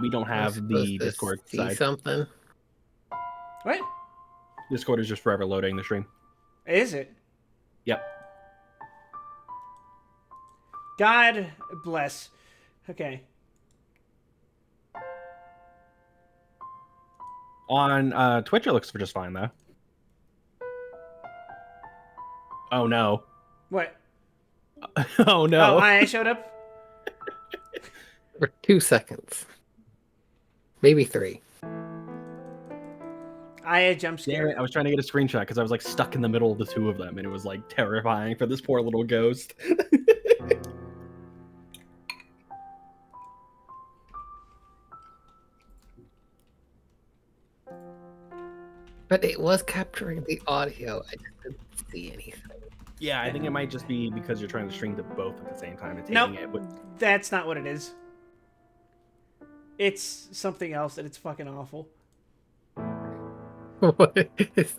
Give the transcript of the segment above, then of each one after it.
We don't I'm have supposed the to Discord see side. something. What? Discord is just forever loading the stream. Is it? Yep. God bless. Okay. On Twitch, it looks just fine, though. Oh, no. What? Oh, no. Oh, I showed up? For 2 seconds. Maybe 3. I had jump Damn scared. it, I was trying to get a screenshot because I was like stuck in the middle of the two of them, and it was like terrifying for this poor little ghost. But it was capturing the audio. I just didn't see anything. Yeah, I think it might just be because you're trying to stream to both at the same time and Nope. taking it. But That's not what it is. It's something else, and it's fucking awful. What is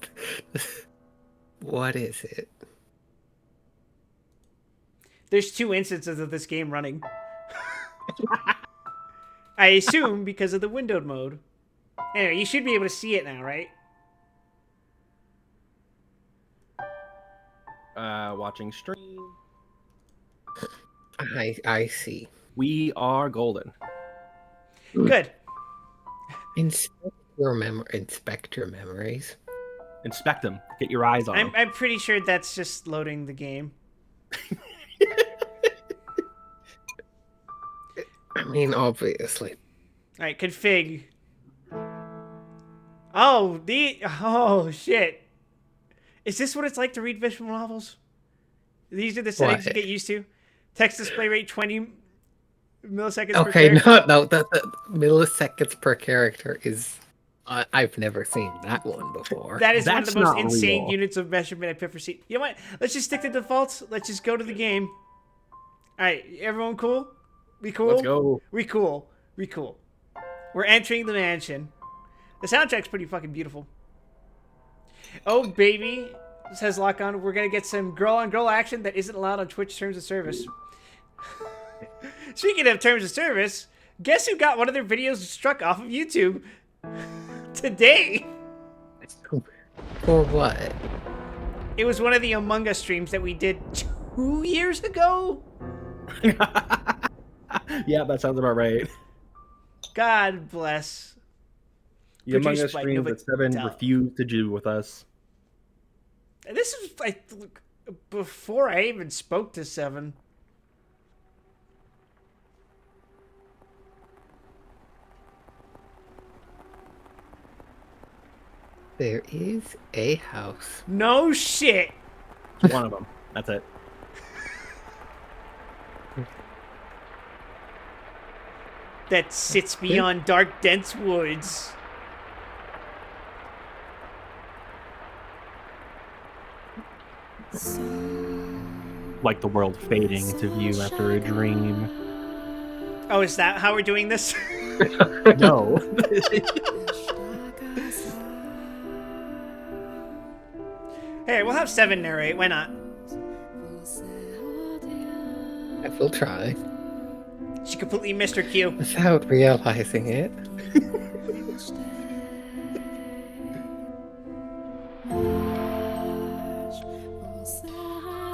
What is it? There's 2 instances of this game running. I assume because of the windowed mode. Anyway, you should be able to see it now, right? Watching stream. I see. We are golden. Good. Inspect your memories. Inspect them. Get your eyes on them. I'm pretty sure that's just loading the game. I mean, obviously. All right, config. Oh shit. Is this what it's like to read visual novels? These are the settings you What? get used to. Text display rate 20 milliseconds per Okay, character. no, the milliseconds per character is. I've never seen that one before. That is one of That's the most not insane real. units of measurement I've ever seen. You know what? Let's just stick to defaults. Let's just go to the game. All right, everyone cool? We cool? Let's go. We cool. We cool. We're entering the mansion. The soundtrack's pretty fucking beautiful. Oh, baby, says Lock On. We're going to get some girl-on-girl action that isn't allowed on Twitch Terms of Service. Speaking of Terms of Service, guess who got one of their videos struck off of YouTube? Today. For what? It was one of the Among Us streams that we did 2 years ago. Yeah, that sounds about right. God bless. The Among Us Produced by streams that Seven Novadell. refused to do with us. And this is before I even spoke to Seven. There is a house. No shit. One of them. That's it. That sits beyond dark, dense woods. Like the world fading into view after a dream. Oh, is that how we're doing this? No. Hey, we'll have Seven narrate. Why not? I will try. She completely missed her cue. Without realizing it.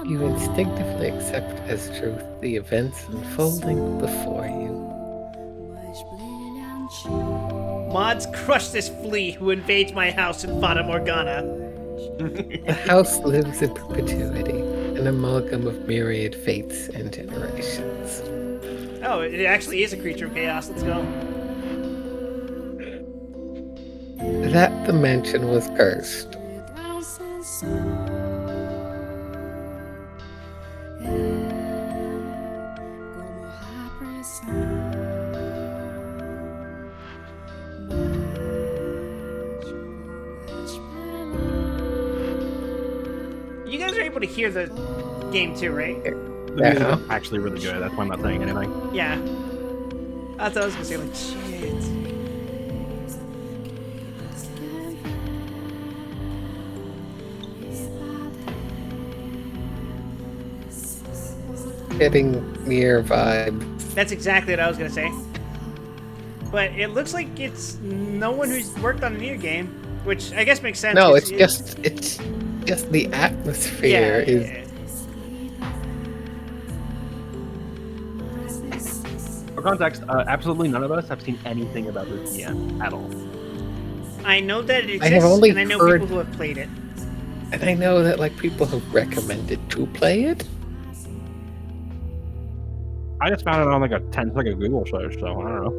You instinctively accept as truth the events unfolding before you. Mods, crush this flea who invades my house in Fata Morgana. The house lives in perpetuity, an amalgam of myriad fates and generations. Oh, it actually is a creature of chaos. Let's go. That the mansion was cursed. You guys are able to hear the game too, right? The music is actually really good. That's why I'm not saying anything. Yeah. I thought I was gonna say like shit. Getting near vibes. That's exactly what I was gonna say. but it looks like it's no one who's worked on a new game, which I guess makes sense. No, 'cause it's just the atmosphere is. yeah. For context, absolutely none of us have seen anything about this GM at all. I know that it I have exists, only and I know heard- people who have played it. And I know that like people have recommended to play it. I just found it on like a 10-second Google search, so I don't know.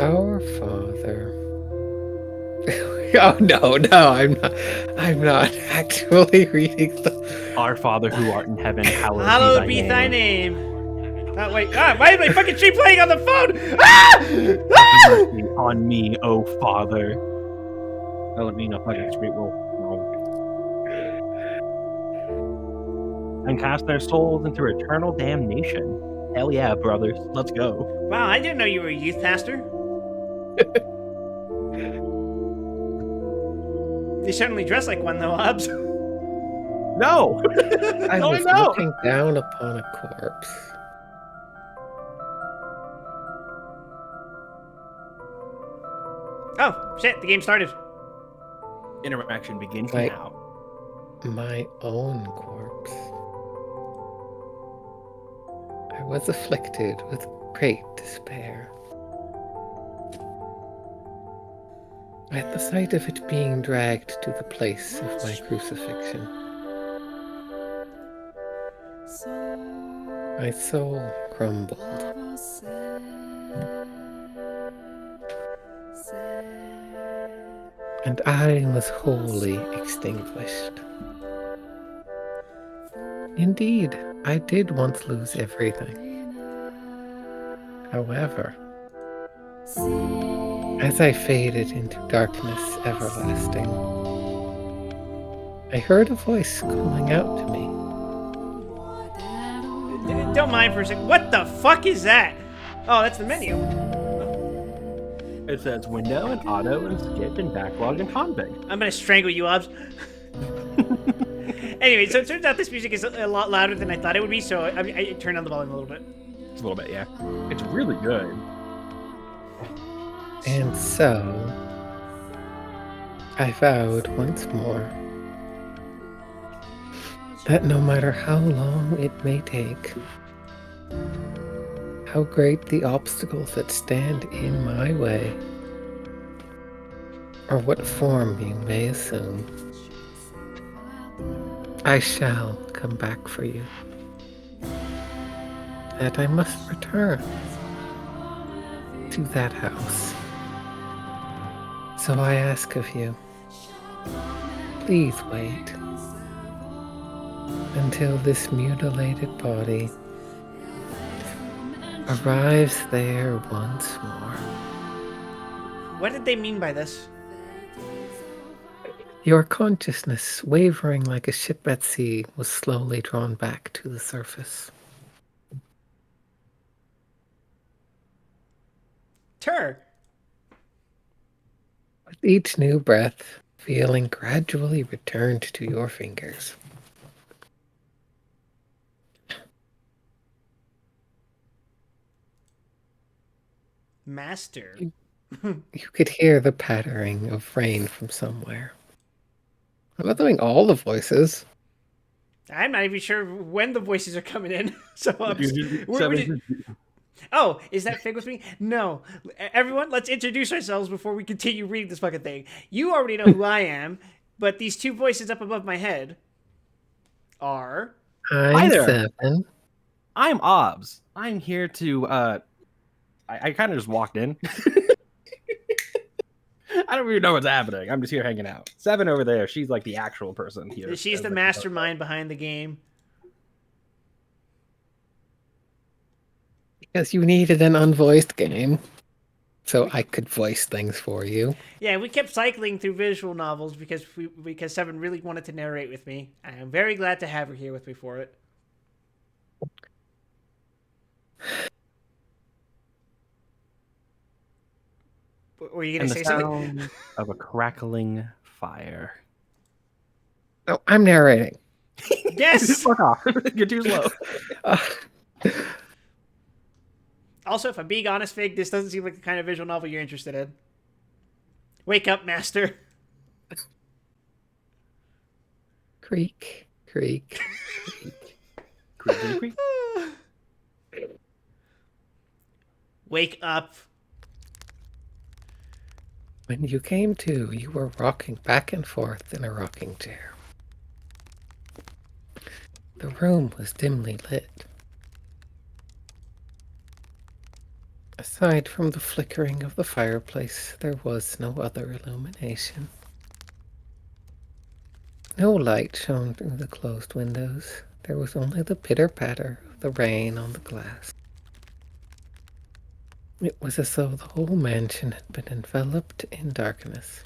Our Father. Oh no, I'm not actually reading the. Our Father who art in heaven, Hallowed be thy name. Oh, wait. Why is my fucking stream playing on the phone? Ah! Have Ah! mercy on me, O Father. That would mean a fucking street will. And cast their souls into eternal damnation. Hell yeah, brothers. Let's go. Wow, I didn't know you were a youth pastor. You certainly dress like one, though, Hobbs. No! I No, was no! looking down upon a corpse. Oh, shit, the game started. Interaction begins Right. now. My own corpse. I was afflicted with great despair. At the sight of it being dragged to the place of my crucifixion, my soul crumbled. And I was wholly extinguished. Indeed, I did once lose everything. However, as I faded into darkness everlasting, I heard a voice calling out to me. Don't mind for a second. What the fuck is that? Oh, that's the menu. It says window and auto and skip and backlog and config. I'm gonna strangle you, Hobbs. Anyway, so it turns out this music is a lot louder than I thought it would be, so I turned down the volume a little bit. Just a little bit, yeah. It's really good. And so, I vowed once more that no matter how long it may take, how great the obstacles that stand in my way, or what form you may assume, I shall come back for you. That I must return to that house. So I ask of you, please wait until this mutilated body arrives there once more. What did they mean by this? Your consciousness, wavering like a ship at sea, was slowly drawn back to the surface. Tur. With each new breath, feeling gradually returned to your fingers. Master. You could hear the pattering of rain from somewhere. I'm not doing all the voices. I'm not even sure when the voices are coming in. So Seven- Oh, is that Fig with me? No. Everyone, let's introduce ourselves before we continue reading this fucking thing. You already know who I am, but these two voices up above my head are... I'm Hi there. Seven. I'm Obs. I'm here to I kind of just walked in. I don't even know what's happening. I'm just here hanging out. Seven over there, she's like the actual person here. She's the mastermind behind the game. Because you needed an unvoiced game, so I could voice things for you. Yeah, we kept cycling through visual novels because Seven really wanted to narrate with me. I am very glad to have her here with me for it. Were you going And to the say something? sound of a crackling fire. No, I'm narrating. Yes! Fuck off. You're too slow. Uh, Also, if I'm being honest, Fig, this doesn't seem like the kind of visual novel you're interested in. Wake up, Master. Creak, creak, creak. Creaky creak. Wake up. When you came to, you were rocking back and forth in a rocking chair. The room was dimly lit. Aside from the flickering of the fireplace, there was no other illumination. No light shone through the closed windows. There was only the pitter-patter of the rain on the glass. It was as though the whole mansion had been enveloped in darkness.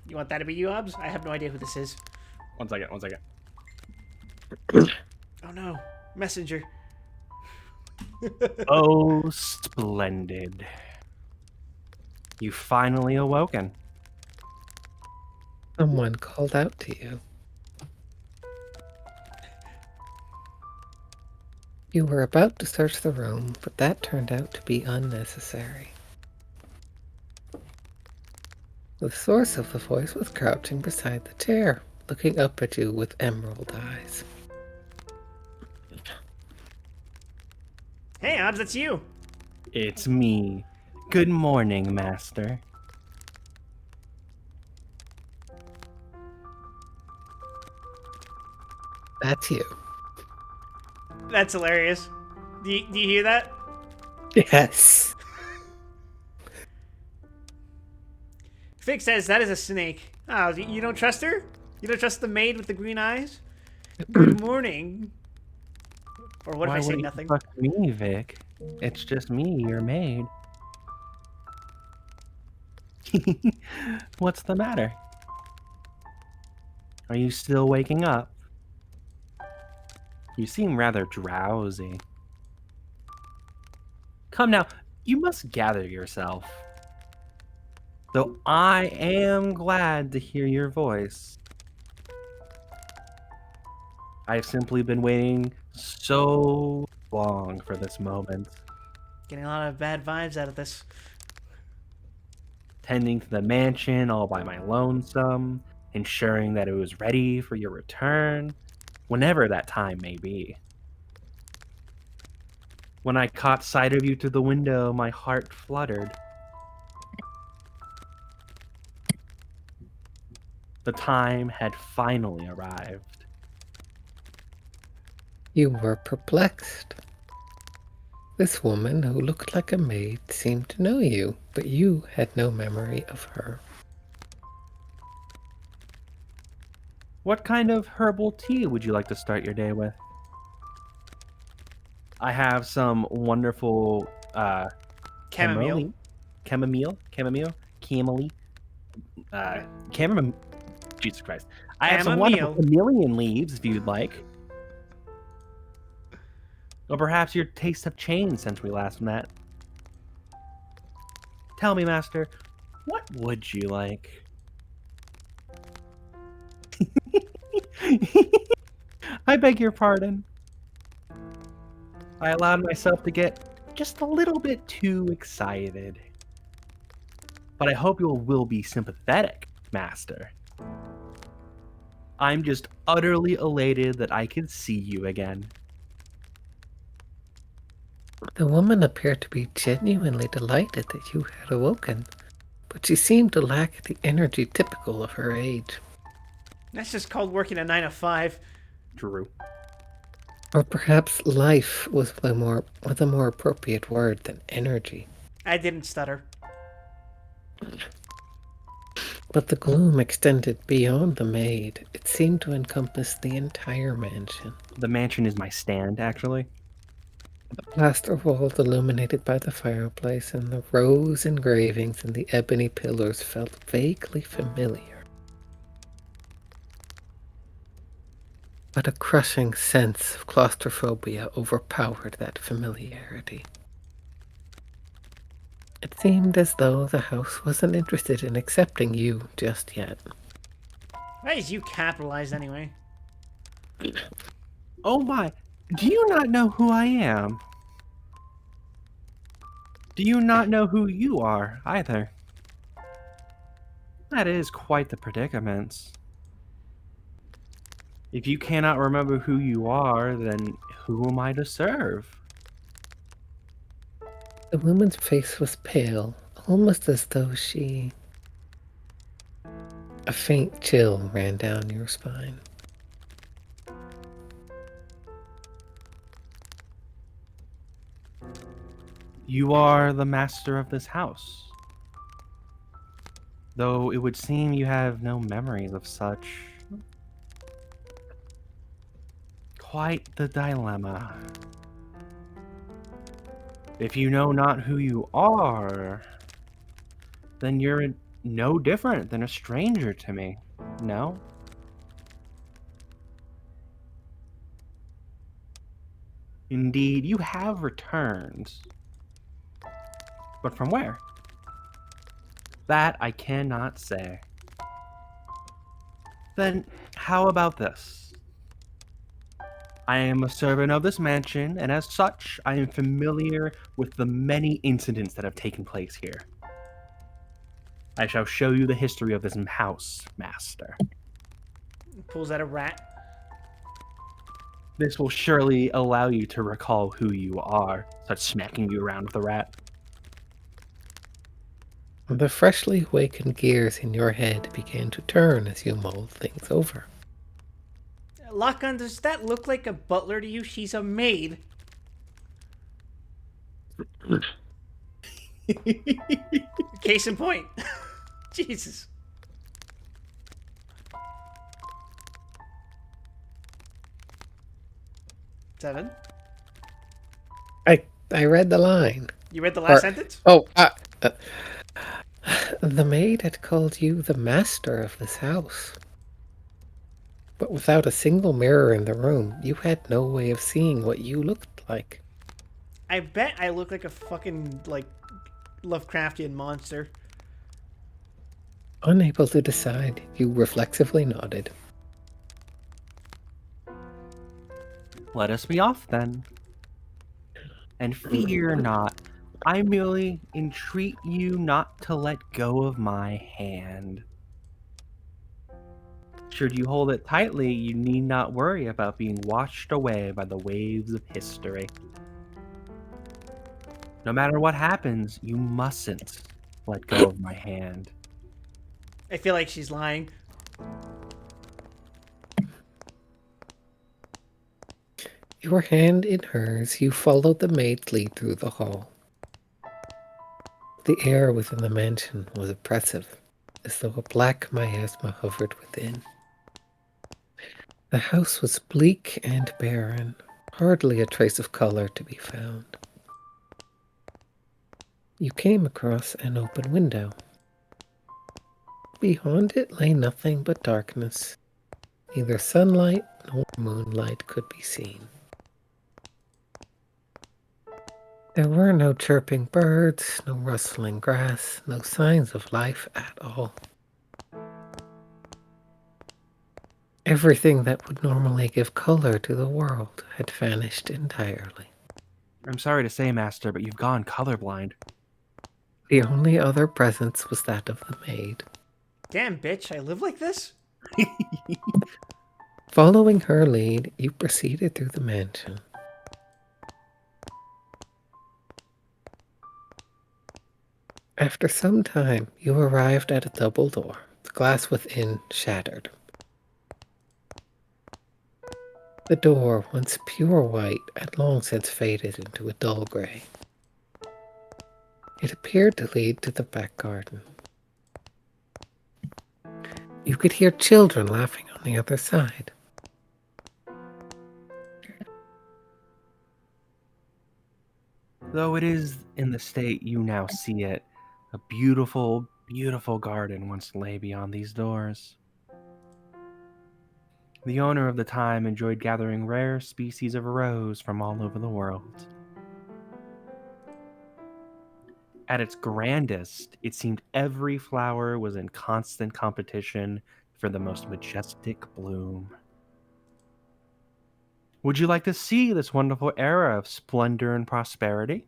You want that to be you, Obs? I have no idea who this is. 1 second, 1 second. Oh no. Messenger. Oh, splendid. You finally awoken. Someone called out to you. You were about to search the room, but that turned out to be unnecessary. The source of the voice was crouching beside the chair, looking up at you with emerald eyes. Hey, Obs, that's you. It's me. Good morning, Master. That's you. That's hilarious. Do you hear that? Yes. Fig says that is a snake. Oh, you don't trust her? You don't trust the maid with the green eyes? Good morning. Or what if Why I say wouldn't nothing? you trust me, Vic? It's just me, your maid. What's the matter? Are you still waking up? You seem rather drowsy. Come now, you must gather yourself. Though I am glad to hear your voice. I've simply been waiting so long for this moment. Getting a lot of bad vibes out of this. Tending to the mansion all by my lonesome, ensuring that it was ready for your return, whenever that time may be. When I caught sight of you through the window, my heart fluttered. The time had finally arrived. You were perplexed. This woman, who looked like a maid, seemed to know you, but you had no memory of her. What kind of herbal tea would you like to start your day with? I have some wonderful Chamomile. chamomile, Jesus Christ. I have some wonderful Chamomile. chameleon leaves if you'd like. Or perhaps your tastes have changed since we last met. Tell me, Master, what would you like? I beg your pardon. I allowed myself to get just a little bit too excited. But I hope you will be sympathetic, Master. I'm just utterly elated that I can see you again. The woman appeared to be genuinely delighted that you had awoken, but she seemed to lack the energy typical of her age. That's just called working a 9 to 5. Drew. Or perhaps life was a more appropriate word than energy. I didn't stutter. But the gloom extended beyond the maid. It seemed to encompass the entire mansion. The mansion is my stand, actually. The plaster walls illuminated by the fireplace and the rose engravings and the ebony pillars felt vaguely familiar. But a crushing sense of claustrophobia overpowered that familiarity. It seemed as though the house wasn't interested in accepting you just yet. Why is you capitalized anyway? Oh my, do you not know who I am? Do you not know who you are, either? That is quite the predicament. If you cannot remember who you are, then who am I to serve? The woman's face was pale, almost as though she... A faint chill ran down your spine. You are the master of this house. Though it would seem you have no memories of such. Quite the dilemma. If you know not who you are, then you're no different than a stranger to me, no? Indeed, you have returned. But from where? That I cannot say. Then, how about this? I am a servant of this mansion, and as such, I am familiar with the many incidents that have taken place here. I shall show you the history of this house, master. Pulls out a rat. This will surely allow you to recall who you are. Starts smacking you around with a rat. The freshly awakened gears in your head began to turn as you mulled things over. Lakan, does that look like a butler to you? She's a maid. Case in point. Jesus. Seven. I read the line. You read the last sentence? Oh, the maid had called you the master of this house. But without a single mirror in the room, you had no way of seeing what you looked like. I bet I look like a fucking, like, Lovecraftian monster. Unable to decide, you reflexively nodded. Let us be off then. And fear not, I merely entreat you not to let go of my hand. Should you hold it tightly, you need not worry about being washed away by the waves of history. No matter what happens, you mustn't let go of my hand. I feel like she's lying. Your hand in hers, you followed the maid's lead through the hall. The air within the mansion was oppressive, as though a black miasma hovered within. The house was bleak and barren, hardly a trace of color to be found. You came across an open window. Beyond it lay nothing but darkness. Neither sunlight nor moonlight could be seen. There were no chirping birds, no rustling grass, no signs of life at all. Everything that would normally give color to the world had vanished entirely. I'm sorry to say, Master, but you've gone colorblind. The only other presence was that of the maid. Damn, bitch, I live like this? Following her lead, you proceeded through the mansion. After some time, you arrived at a double door, the glass within shattered. The door, once pure white, had long since faded into a dull gray. It appeared to lead to the back garden. You could hear children laughing on the other side. Though it is in the state you now see it, a beautiful, beautiful garden once lay beyond these doors. The owner of the time enjoyed gathering rare species of rose from all over the world. At its grandest, it seemed every flower was in constant competition for the most majestic bloom. Would you like to see this wonderful era of splendor and prosperity?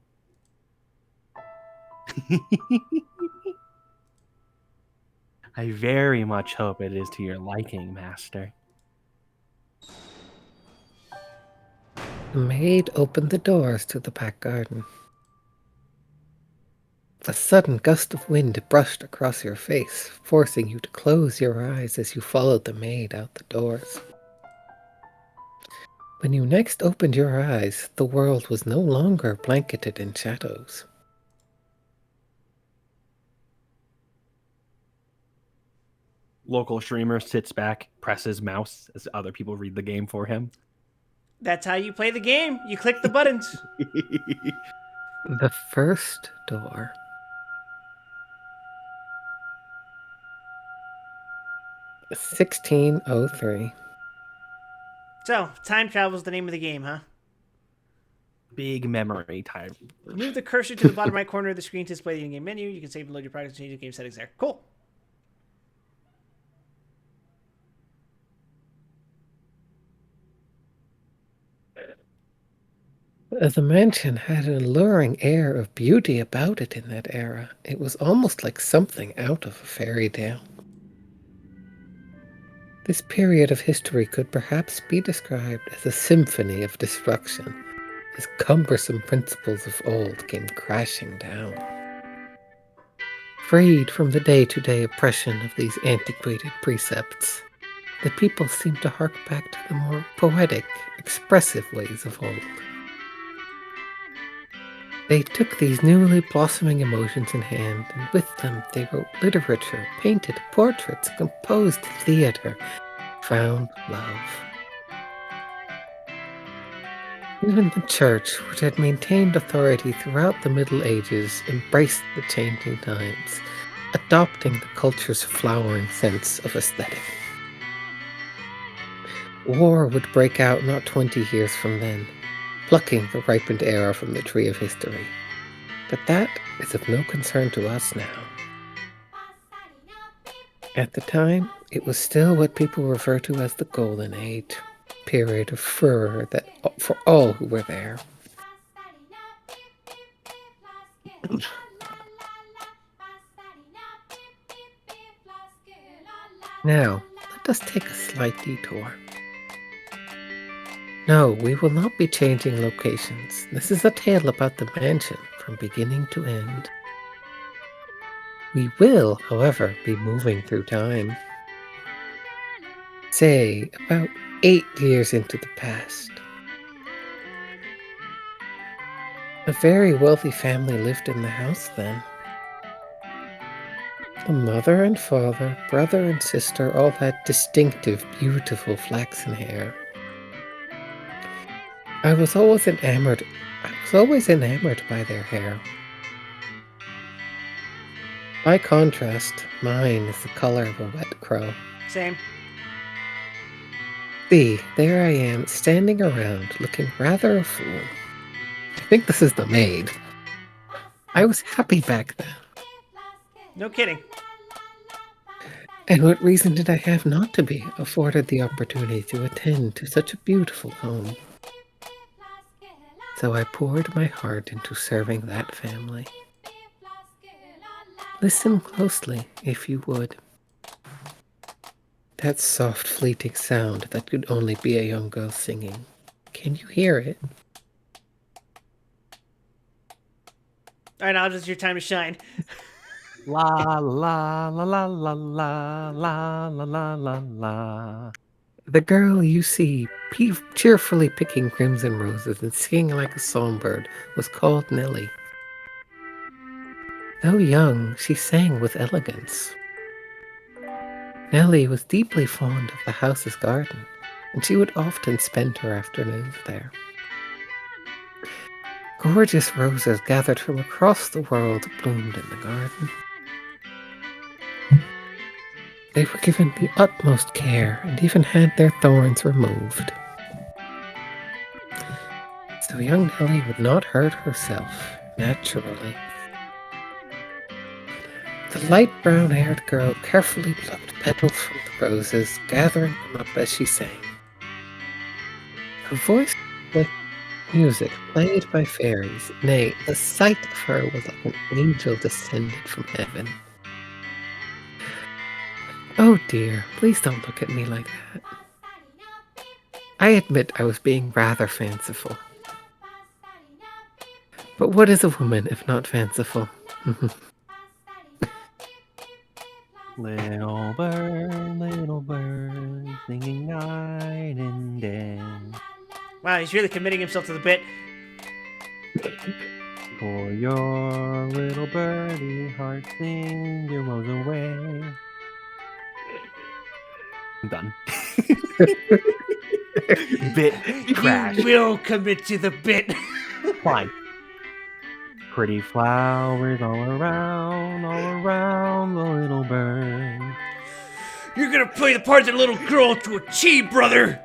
I very much hope it is to your liking, Master. The maid opened the doors to the back garden. A sudden gust of wind brushed across your face, forcing you to close your eyes as you followed the maid out the doors. When you next opened your eyes, the world was no longer blanketed in shadows. Local streamer sits back, presses mouse as other people read the game for him. That's how you play the game. You click the buttons. The first door. 1603. So, time travel is the name of the game, huh? Big memory time. Move the cursor to the bottom right corner of the screen to display the in-game menu. You can save and load your products and change the game settings there. Cool. The mansion had an alluring air of beauty about it in that era. It was almost like something out of a fairy tale. This period of history could perhaps be described as a symphony of destruction, as cumbersome principles of old came crashing down. Freed from the day-to-day oppression of these antiquated precepts, the people seemed to hark back to the more poetic, expressive ways of old. They took these newly blossoming emotions in hand, and with them they wrote literature, painted portraits, composed theater, found love. Even the church, which had maintained authority throughout the Middle Ages, embraced the changing times, adopting the culture's flowering sense of aesthetic. War would break out not 20 years from then, plucking the ripened era from the tree of history. But that is of no concern to us now. At the time, it was still what people refer to as the Golden Age, period of furor that for all who were there. Now, let us take a slight detour. No, we will not be changing locations. This is a tale about the mansion from beginning to end. We will, however, be moving through time. Say, about 8 years into the past. A very wealthy family lived in the house then. The mother and father, brother and sister all had distinctive, beautiful flaxen hair. I was always enamored by their hair. By contrast, mine is the color of a wet crow. Same. See, there I am, standing around, looking rather a fool. I think this is the maid. I was happy back then. No kidding. And what reason did I have not to be afforded the opportunity to attend to such a beautiful home? So I poured my heart into serving that family. Listen closely, if you would. That soft, fleeting sound that could only be a young girl singing. Can you hear it? All right, now it's your time to shine. La la la la la la la la la la la. The girl you see cheerfully picking crimson roses and singing like a songbird was called Nellie. Though young, she sang with elegance. Nellie was deeply fond of the house's garden, and she would often spend her afternoons there. Gorgeous roses gathered from across the world bloomed in the garden. They were given the utmost care and even had their thorns removed. So young Nellie would not hurt herself, naturally. The light brown-haired girl carefully plucked petals from the roses, gathering them up as she sang. Her voice was like music played by fairies. Nay, the sight of her was like an angel descended from heaven. Oh dear, please don't look at me like that. I admit I was being rather fanciful. But what is a woman if not fanciful? Little bird, singing night and day. Wow, he's really committing himself to the bit. For your little birdie heart, sing your woes away. I'm done. Bit crash. You will commit to the bit. Fine. Pretty flowers all around the little bird. You're gonna play the part of the little girl to a T, brother.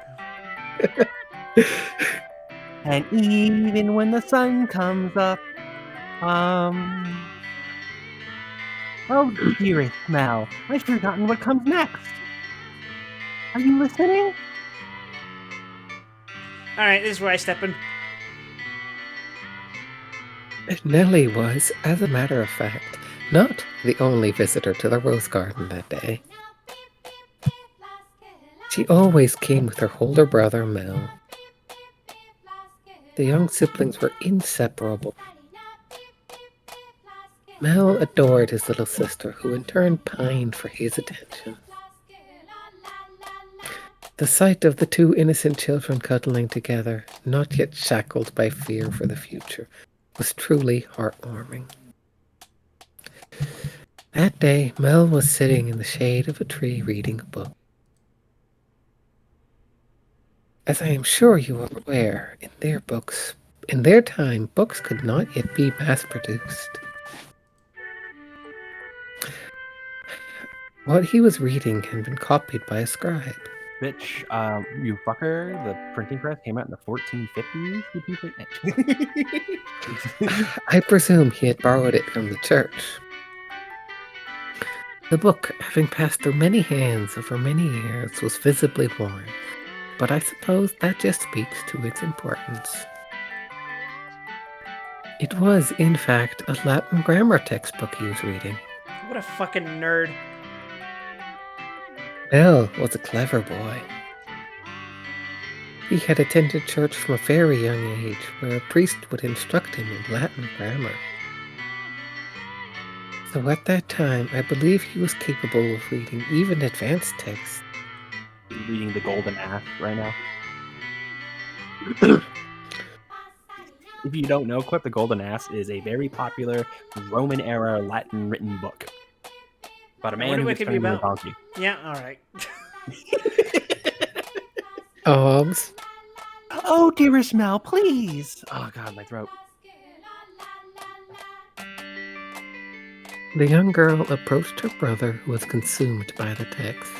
And even when the sun comes up, oh dearest Mel, I've forgotten what comes next. Are you listening? All right, this is where I step in. Nellie was, as a matter of fact, not the only visitor to the rose garden that day. She always came with her older brother, Mel. The young siblings were inseparable. Mel adored his little sister, who in turn pined for his attention. The sight of the two innocent children cuddling together, not yet shackled by fear for the future, was truly heartwarming. That day, Mel was sitting in the shade of a tree reading a book. As I am sure you are aware, in their time, books could not yet be mass-produced. What he was reading had been copied by a scribe. Bitch, you fucker, the printing press came out in the 1450s? I presume he had borrowed it from the church. The book, having passed through many hands over many years, was visibly worn, but I suppose that just speaks to its importance. It was, in fact, a Latin grammar textbook he was reading. What a fucking nerd. Mel was a clever boy. He had attended church from a very young age, where a priest would instruct him in Latin grammar. So at that time, I believe he was capable of reading even advanced texts. Reading the Golden Ass right now. If you don't know, Quip the Golden Ass is a very popular Roman-era Latin written book about a man who gets turned into a donkey. Yeah, all right. Oh, dearest Mel, please. Oh, God, my throat. The young girl approached her brother, who was consumed by the text.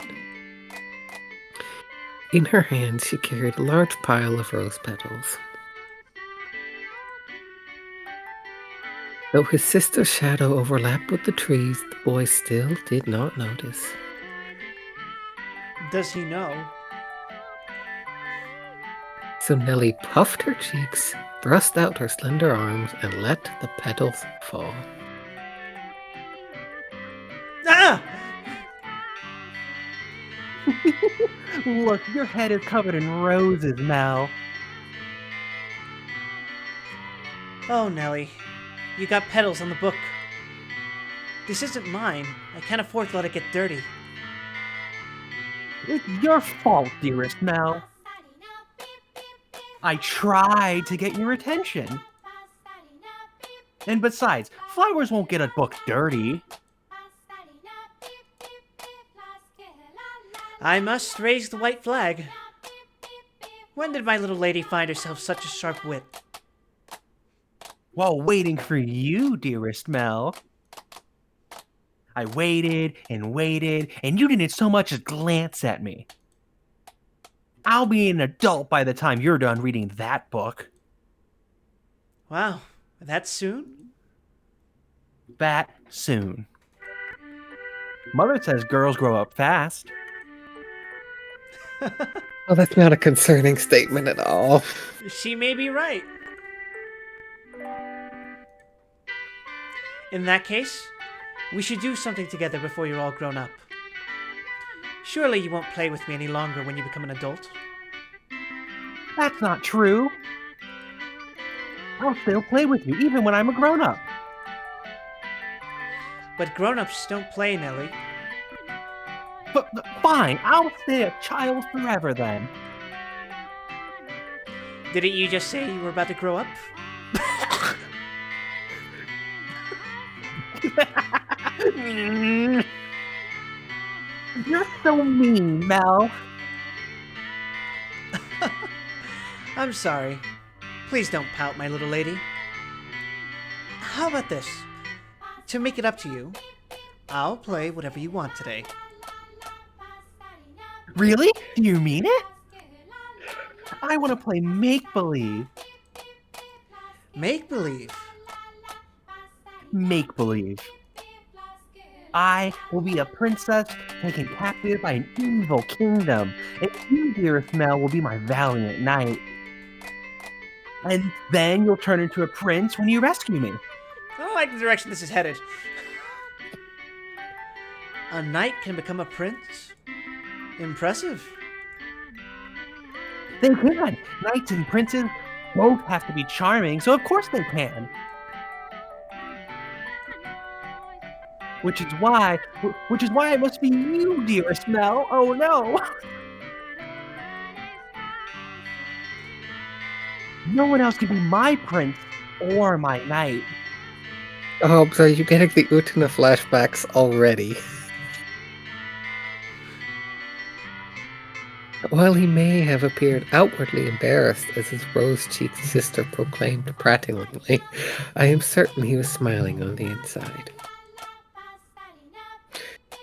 In her hand, she carried a large pile of rose petals. Though his sister's shadow overlapped with the trees, the boy still did not notice. Does he know? So Nellie puffed her cheeks, thrust out her slender arms, and let the petals fall. Ah! Look, your head is covered in roses, Mel. Oh, Nellie. You got petals on the book. This isn't mine. I can't afford to let it get dirty. It's your fault, dearest Mel. I tried to get your attention. And besides, flowers won't get a book dirty. I must raise the white flag. When did my little lady find herself such a sharp wit? While waiting for you, dearest Mel. I waited, and you didn't so much as glance at me. I'll be an adult by the time you're done reading that book. Wow, that soon? That soon. Mother says girls grow up fast. Well, that's not a concerning statement at all. She may be right. In that case, we should do something together before you're all grown up. Surely you won't play with me any longer when you become an adult. That's not true. I'll still play with you even when I'm a grown-up. But grown-ups don't play, Nelly. But fine, I'll stay a child forever then. Didn't you just say you were about to grow up? You're so mean, Mel. I'm sorry. Please don't pout, my little lady. How about this? To make it up to you, I'll play whatever you want today. Really? Do you mean it? I want to play make-believe. Make-believe. Make-believe. I will be a princess taken captive by an evil kingdom, and you, dearest Mel, will be my valiant knight. And then you'll turn into a prince when you rescue me. I don't like the direction this is headed. A knight can become a prince? Impressive. They can. Knights and princes both have to be charming, so of course they can. Which is why it must be you, dearest Mel. Oh no. No one else can be my prince or my knight. Oh, so you're getting the Utana flashbacks already. While he may have appeared outwardly embarrassed as his rose-cheeked sister proclaimed prattlingly, I am certain he was smiling on the inside.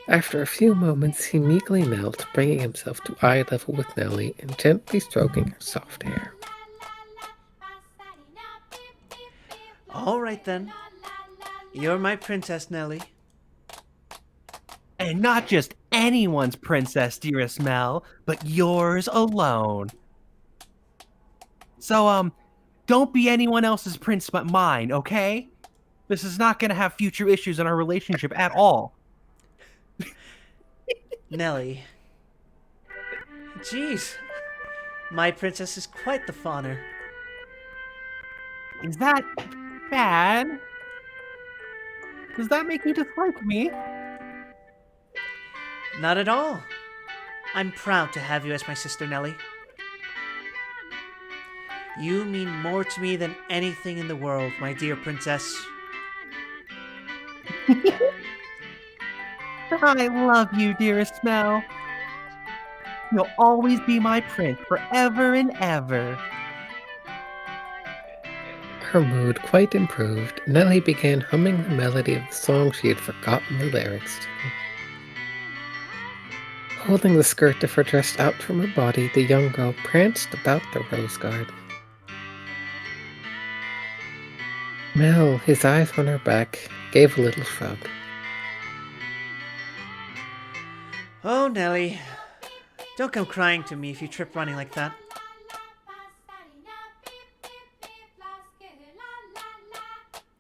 After a few moments, he meekly knelt, bringing himself to eye level with Nellie and gently stroking her soft hair. All right then. You're my princess, Nelly. And not just anyone's princess, dearest Mel, but yours alone. So, don't be anyone else's prince but mine, okay? This is not gonna have future issues in our relationship at all. Nelly. Jeez. My princess is quite the fawner. Is that bad? Does that make you dislike me? Not at all. I'm proud to have you as my sister, Nelly. You mean more to me than anything in the world, my dear princess. I love you, dearest Mel. You'll always be my prince forever and ever. Her mood quite improved, Nellie began humming the melody of the song she had forgotten the lyrics to. Holding the skirt of her dress out from her body, the young girl pranced about the rose garden. Mel, his eyes on her back, gave a little shrug. Oh, Nelly. Don't come crying to me if you trip running like that.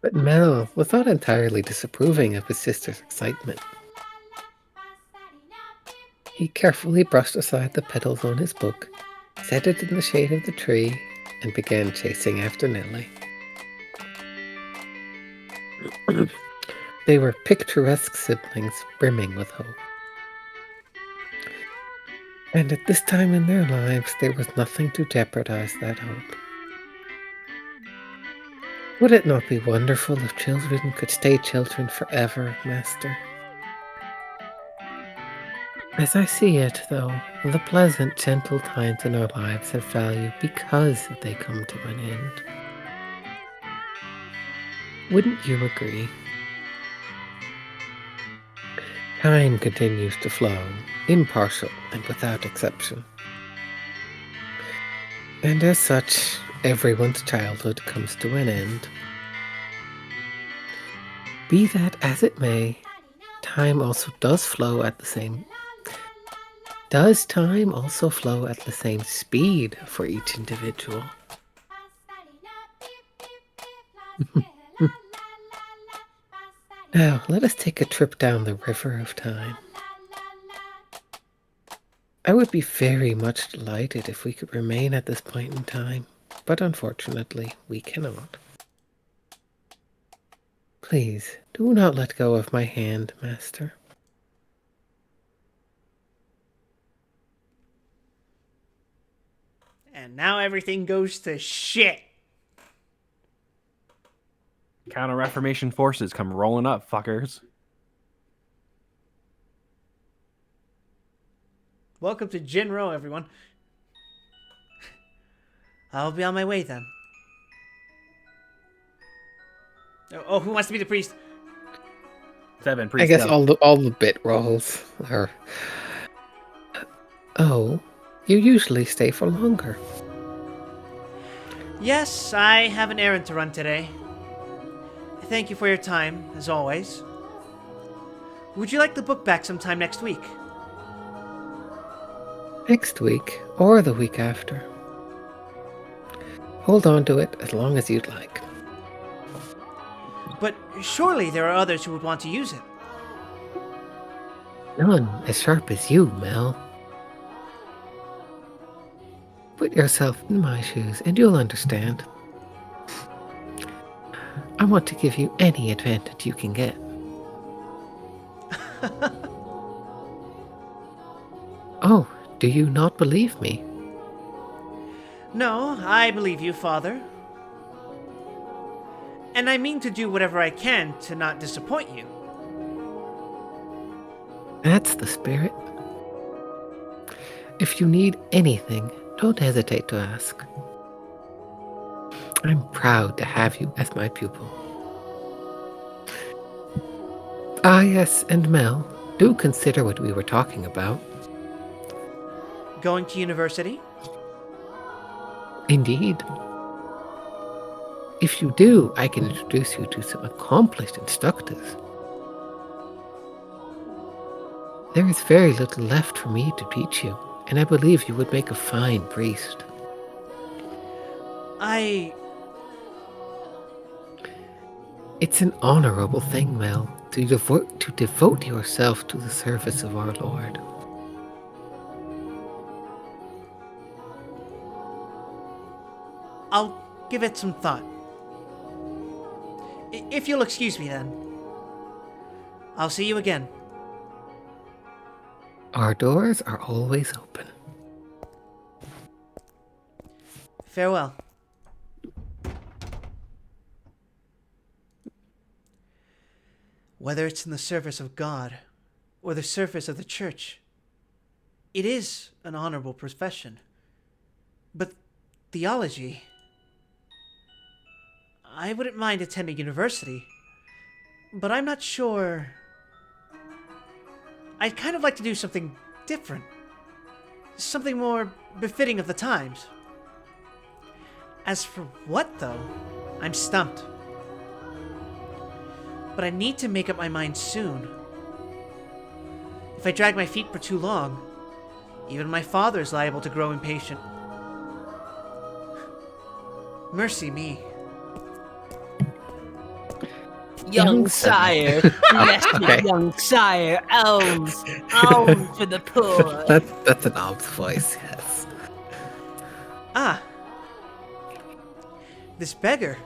But Mel was not entirely disapproving of his sister's excitement. He carefully brushed aside the petals on his book, set it in the shade of the tree, and began chasing after Nellie. They were picturesque siblings, brimming with hope. And at this time in their lives, there was nothing to jeopardize that hope. Would it not be wonderful if children could stay children forever, Master? As I see it, though, the pleasant, gentle times in our lives have value because they come to an end. Wouldn't you agree? Time continues to flow, impartial and without exception. And as such, everyone's childhood comes to an end. Be that as it may, time also does flow at the same Does time also flow at the same speed for each individual? Now, let us take a trip down the river of time. I would be very much delighted if we could remain at this point in time, but unfortunately, we cannot. Please, do not let go of my hand, Master. And now everything goes to shit. Counter-Reformation forces come rolling up, fuckers. Welcome to Jinro, everyone. I'll be on my way then. Oh, who wants to be the priest? 7, I priest guess go. all the bit rolls are. Oh, you usually stay for longer. Yes, I have an errand to run today. Thank you for your time, as always. Would you like the book back sometime next week? Next week, or the week after. Hold on to it as long as you'd like. But surely there are others who would want to use it. None as sharp as you, Mel. Put yourself in my shoes and you'll understand. I want to give you any advantage you can get. Oh, do you not believe me? No, I believe you, Father. And I mean to do whatever I can to not disappoint you. That's the spirit. If you need anything, don't hesitate to ask. I'm proud to have you as my pupil. Ah, yes, and Mel, do consider what we were talking about. Going to university? Indeed. If you do, I can introduce you to some accomplished instructors. There is very little left for me to teach you, and I believe you would make a fine priest. It's an honorable thing, Mel, to devote yourself to the service of our Lord. I'll give it some thought. If you'll excuse me then. I'll see you again. Our doors are always open. Farewell. Whether it's in the service of God or the service of the church, it is an honorable profession. But theology... I wouldn't mind attending university, but I'm not sure... I'd kind of like to do something different. Something more befitting of the times. As for what, though, I'm stumped. But I need to make up my mind soon. If I drag my feet for too long, even my father is liable to grow impatient. Mercy me. Young sire, blessed Okay. young sire, alms for the poor. That's an Ob's voice, yes. Ah. This beggar.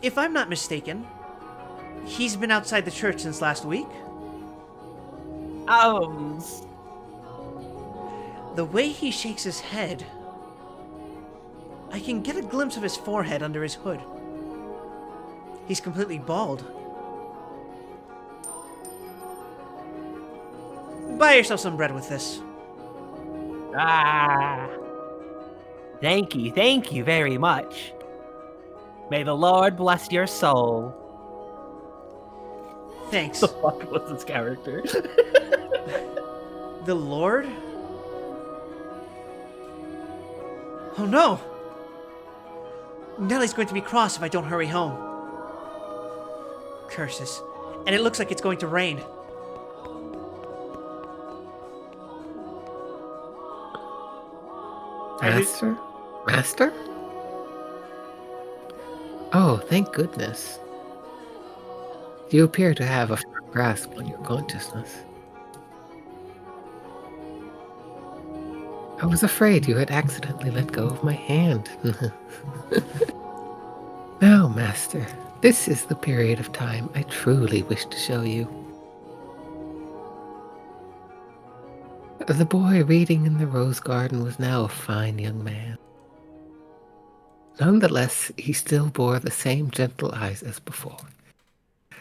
If I'm not mistaken, he's been outside the church since last week. Alms. The way he shakes his head, I can get a glimpse of his forehead under his hood. He's completely bald. Buy yourself some bread with this. Ah. Thank you very much. May the Lord bless your soul. Thanks. The fuck was this character? The Lord? Oh no! Nellie's going to be cross if I don't hurry home. Curses. And it looks like it's going to rain. Master? Master? Oh, thank goodness. You appear to have a firm grasp on your consciousness. I was afraid you had accidentally let go of my hand. Now, Master, this is the period of time I truly wish to show you. The boy reading in the rose garden was now a fine young man. Nonetheless, he still bore the same gentle eyes as before,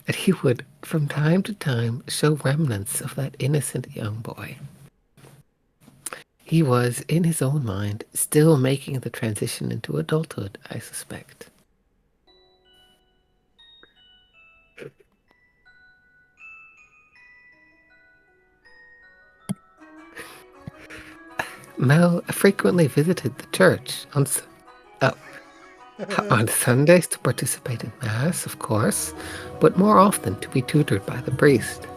and he would, from time to time, show remnants of that innocent young boy. He was, in his own mind, still making the transition into adulthood, I suspect. Mel frequently visited the church on Sundays to participate in Mass, of course, but more often to be tutored by the priest.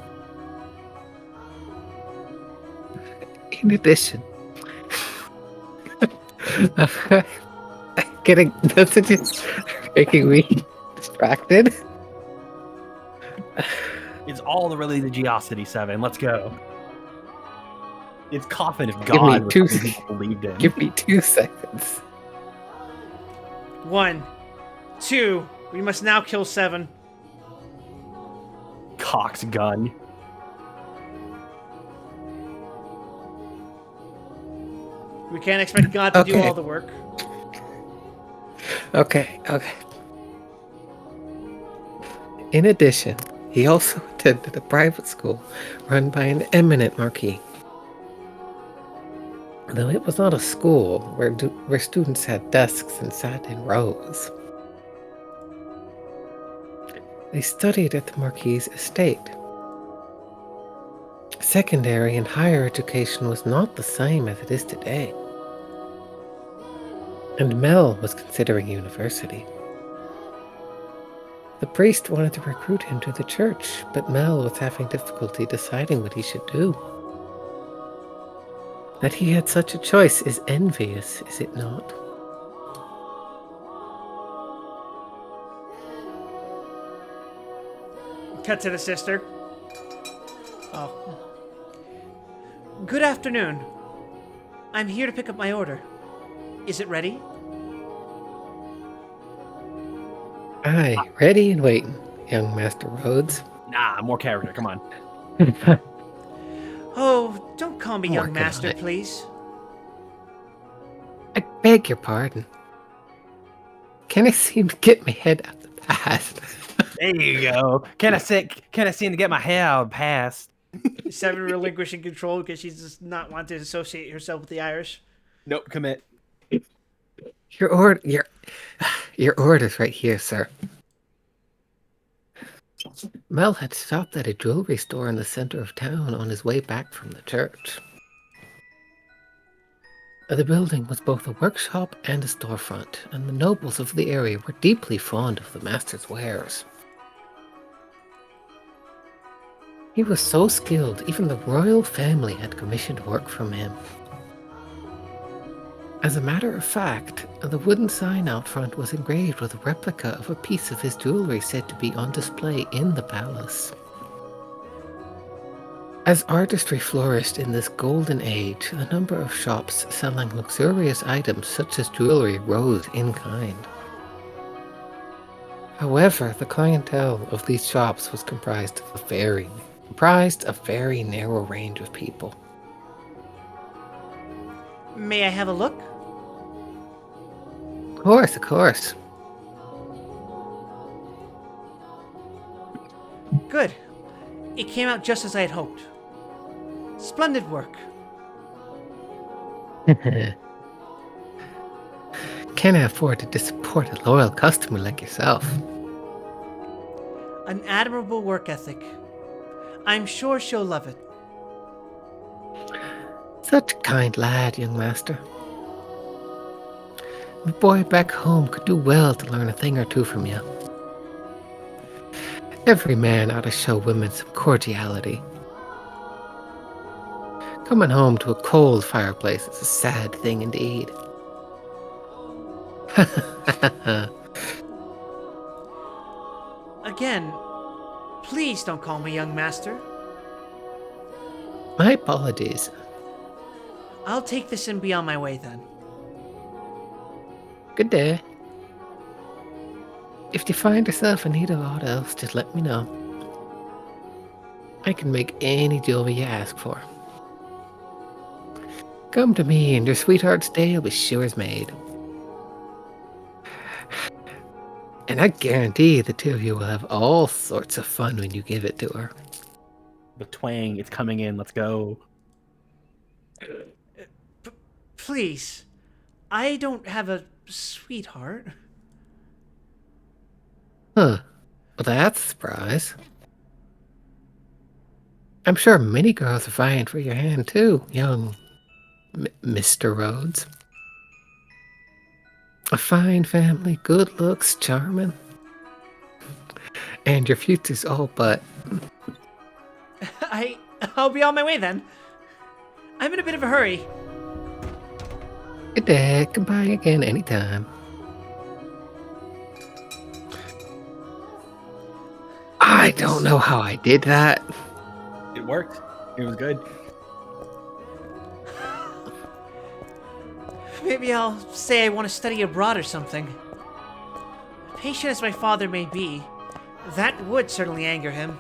In addition, getting messages making me distracted. It's all the religiosity, Seven. Let's go. It's coffin if Give me God was two something people believed in. Give me 2 seconds. 1, 2. We must now kill 7. Cox gun. We can't expect God to do Okay. all the work. Okay. In addition, he also attended a private school run by an eminent marquis. Though it was not a school where students had desks and sat in rows. They studied at the marquis's estate. Secondary and higher education was not the same as it is today. And Mel was considering university. The priest wanted to recruit him to the church, but Mel was having difficulty deciding what he should do. That he had such a choice is envious, is it not? Cut to the sister. Oh. Good afternoon. I'm here to pick up my order. Is it ready? Aye, ready and waiting, young Master Rhodes. Nah, more character. Come on. Oh, don't call me I'm young working on master, it. please. I beg your pardon. Can I seem to get my head out the past? There you go. Can I seem to get my hair out past? 7 relinquishing control because she's just not want to associate herself with the Irish. Nope. Commit. Your order's right here, sir. Mel had stopped at a jewelry store in the center of town on his way back from the church. The building was both a workshop and a storefront, and the nobles of the area were deeply fond of the master's wares. He was so skilled, even the royal family had commissioned work from him. As a matter of fact, the wooden sign out front was engraved with a replica of a piece of his jewelry said to be on display in the palace. As artistry flourished in this golden age, the number of shops selling luxurious items such as jewelry rose in kind. However, the clientele of these shops was comprised of a very narrow range of people. May I have a look? Of course. Good. It came out just as I had hoped. Splendid work. Can I afford to disappoint a loyal customer like yourself? An admirable work ethic. I'm sure she'll love it. Such a kind lad, young master. The boy back home could do well to learn a thing or two from you. Every man ought to show women some cordiality. Coming home to a cold fireplace is a sad thing indeed. Again, please don't call me young master. My apologies. I'll take this and be on my way then. Good day. If you find yourself in need of aught else, just let me know. I can make any jewelry you ask for. Come to me and your sweetheart's day will be sure as made. And I guarantee the two of you will have all sorts of fun when you give it to her. The twang, it's coming in. Let's go. Please, I don't have a sweetheart. Huh. Well, that's a surprise. I'm sure many girls are vying for your hand too, young Mr. Rhodes. A fine family, good looks, charming. And your future's all but. I'll be on my way then. I'm in a bit of a hurry. Good day. Come by again anytime. I don't know how I did that. It worked. It was good. Maybe I'll say I want to study abroad or something. Patient as my father may be, that would certainly anger him.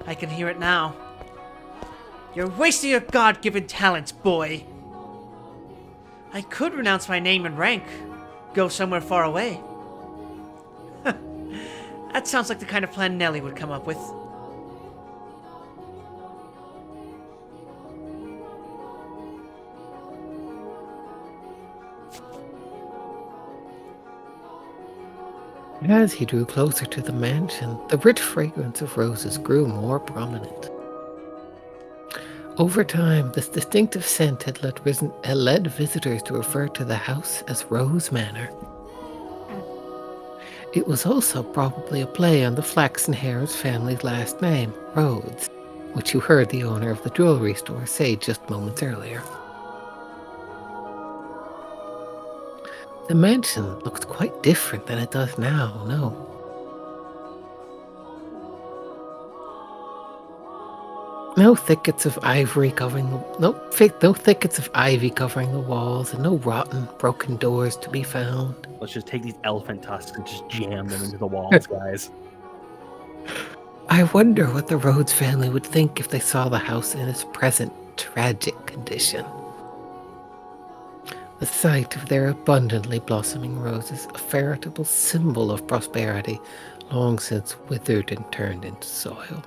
I can hear it now. You're wasting your God-given talents, boy. I could renounce my name and rank, go somewhere far away. That sounds like the kind of plan Nellie would come up with. As he drew closer to the mansion, the rich fragrance of roses grew more prominent. Over time, this distinctive scent had led visitors to refer to the house as Rose Manor. It was also probably a play on the flaxen haired family's last name, Rhodes, which you heard the owner of the jewelry store say just moments earlier. The mansion looked quite different than it does now, no. No thickets of ivy covering the walls, and no rotten, broken doors to be found. Let's just take these elephant tusks and just jam them into the walls, guys. I wonder what the Rhodes family would think if they saw the house in its present tragic condition. The sight of their abundantly blossoming roses, a veritable symbol of prosperity, long since withered and turned into soil.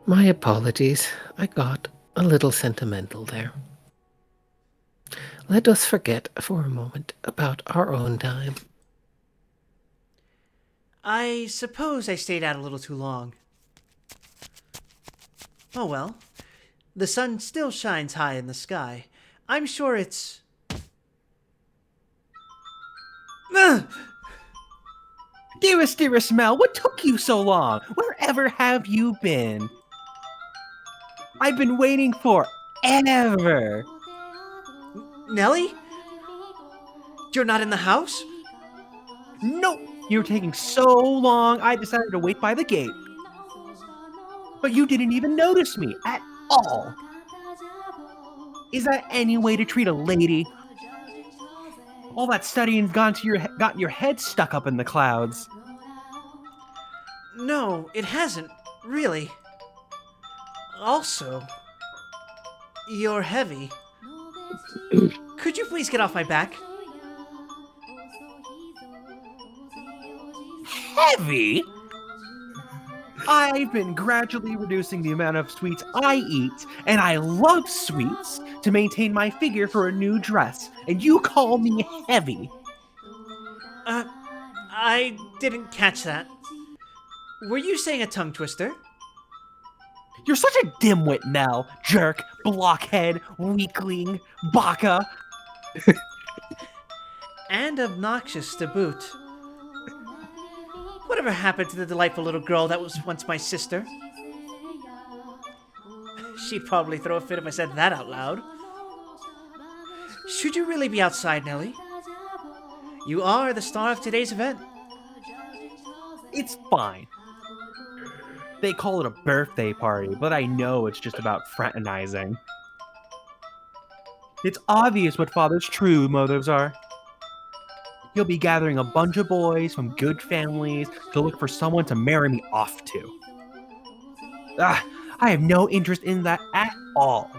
My apologies, I got a little sentimental there. Let us forget for a moment about our own time. I suppose I stayed out a little too long. Oh well. The sun still shines high in the sky. I'm sure it's... Dearest Mel, what took you so long? Wherever have you been? I've been waiting forever. Nellie? You're not in the house? No, you're taking so long, I decided to wait by the gate. But you didn't even notice me at all. Is that any way to treat a lady? All that studying's got your head stuck up in the clouds. No, it hasn't, really. Also, you're heavy. Could you please get off my back? Heavy? I've been gradually reducing the amount of sweets I eat, and I love sweets, to maintain my figure for a new dress, and you call me heavy. I didn't catch that. Were you saying a tongue twister? You're such a dimwit, Mel. Jerk, blockhead, weakling, baka. And obnoxious to boot. What Whatever happened to the delightful little girl that was once my sister? She'd probably throw a fit if I said that out loud. Should you really be outside, Nellie? You are the star of today's event. It's fine. They call it a birthday party, but I know it's just about fraternizing. It's obvious what Father's true motives are. He'll be gathering a bunch of boys from good families to look for someone to marry me off to. I have no interest in that at all.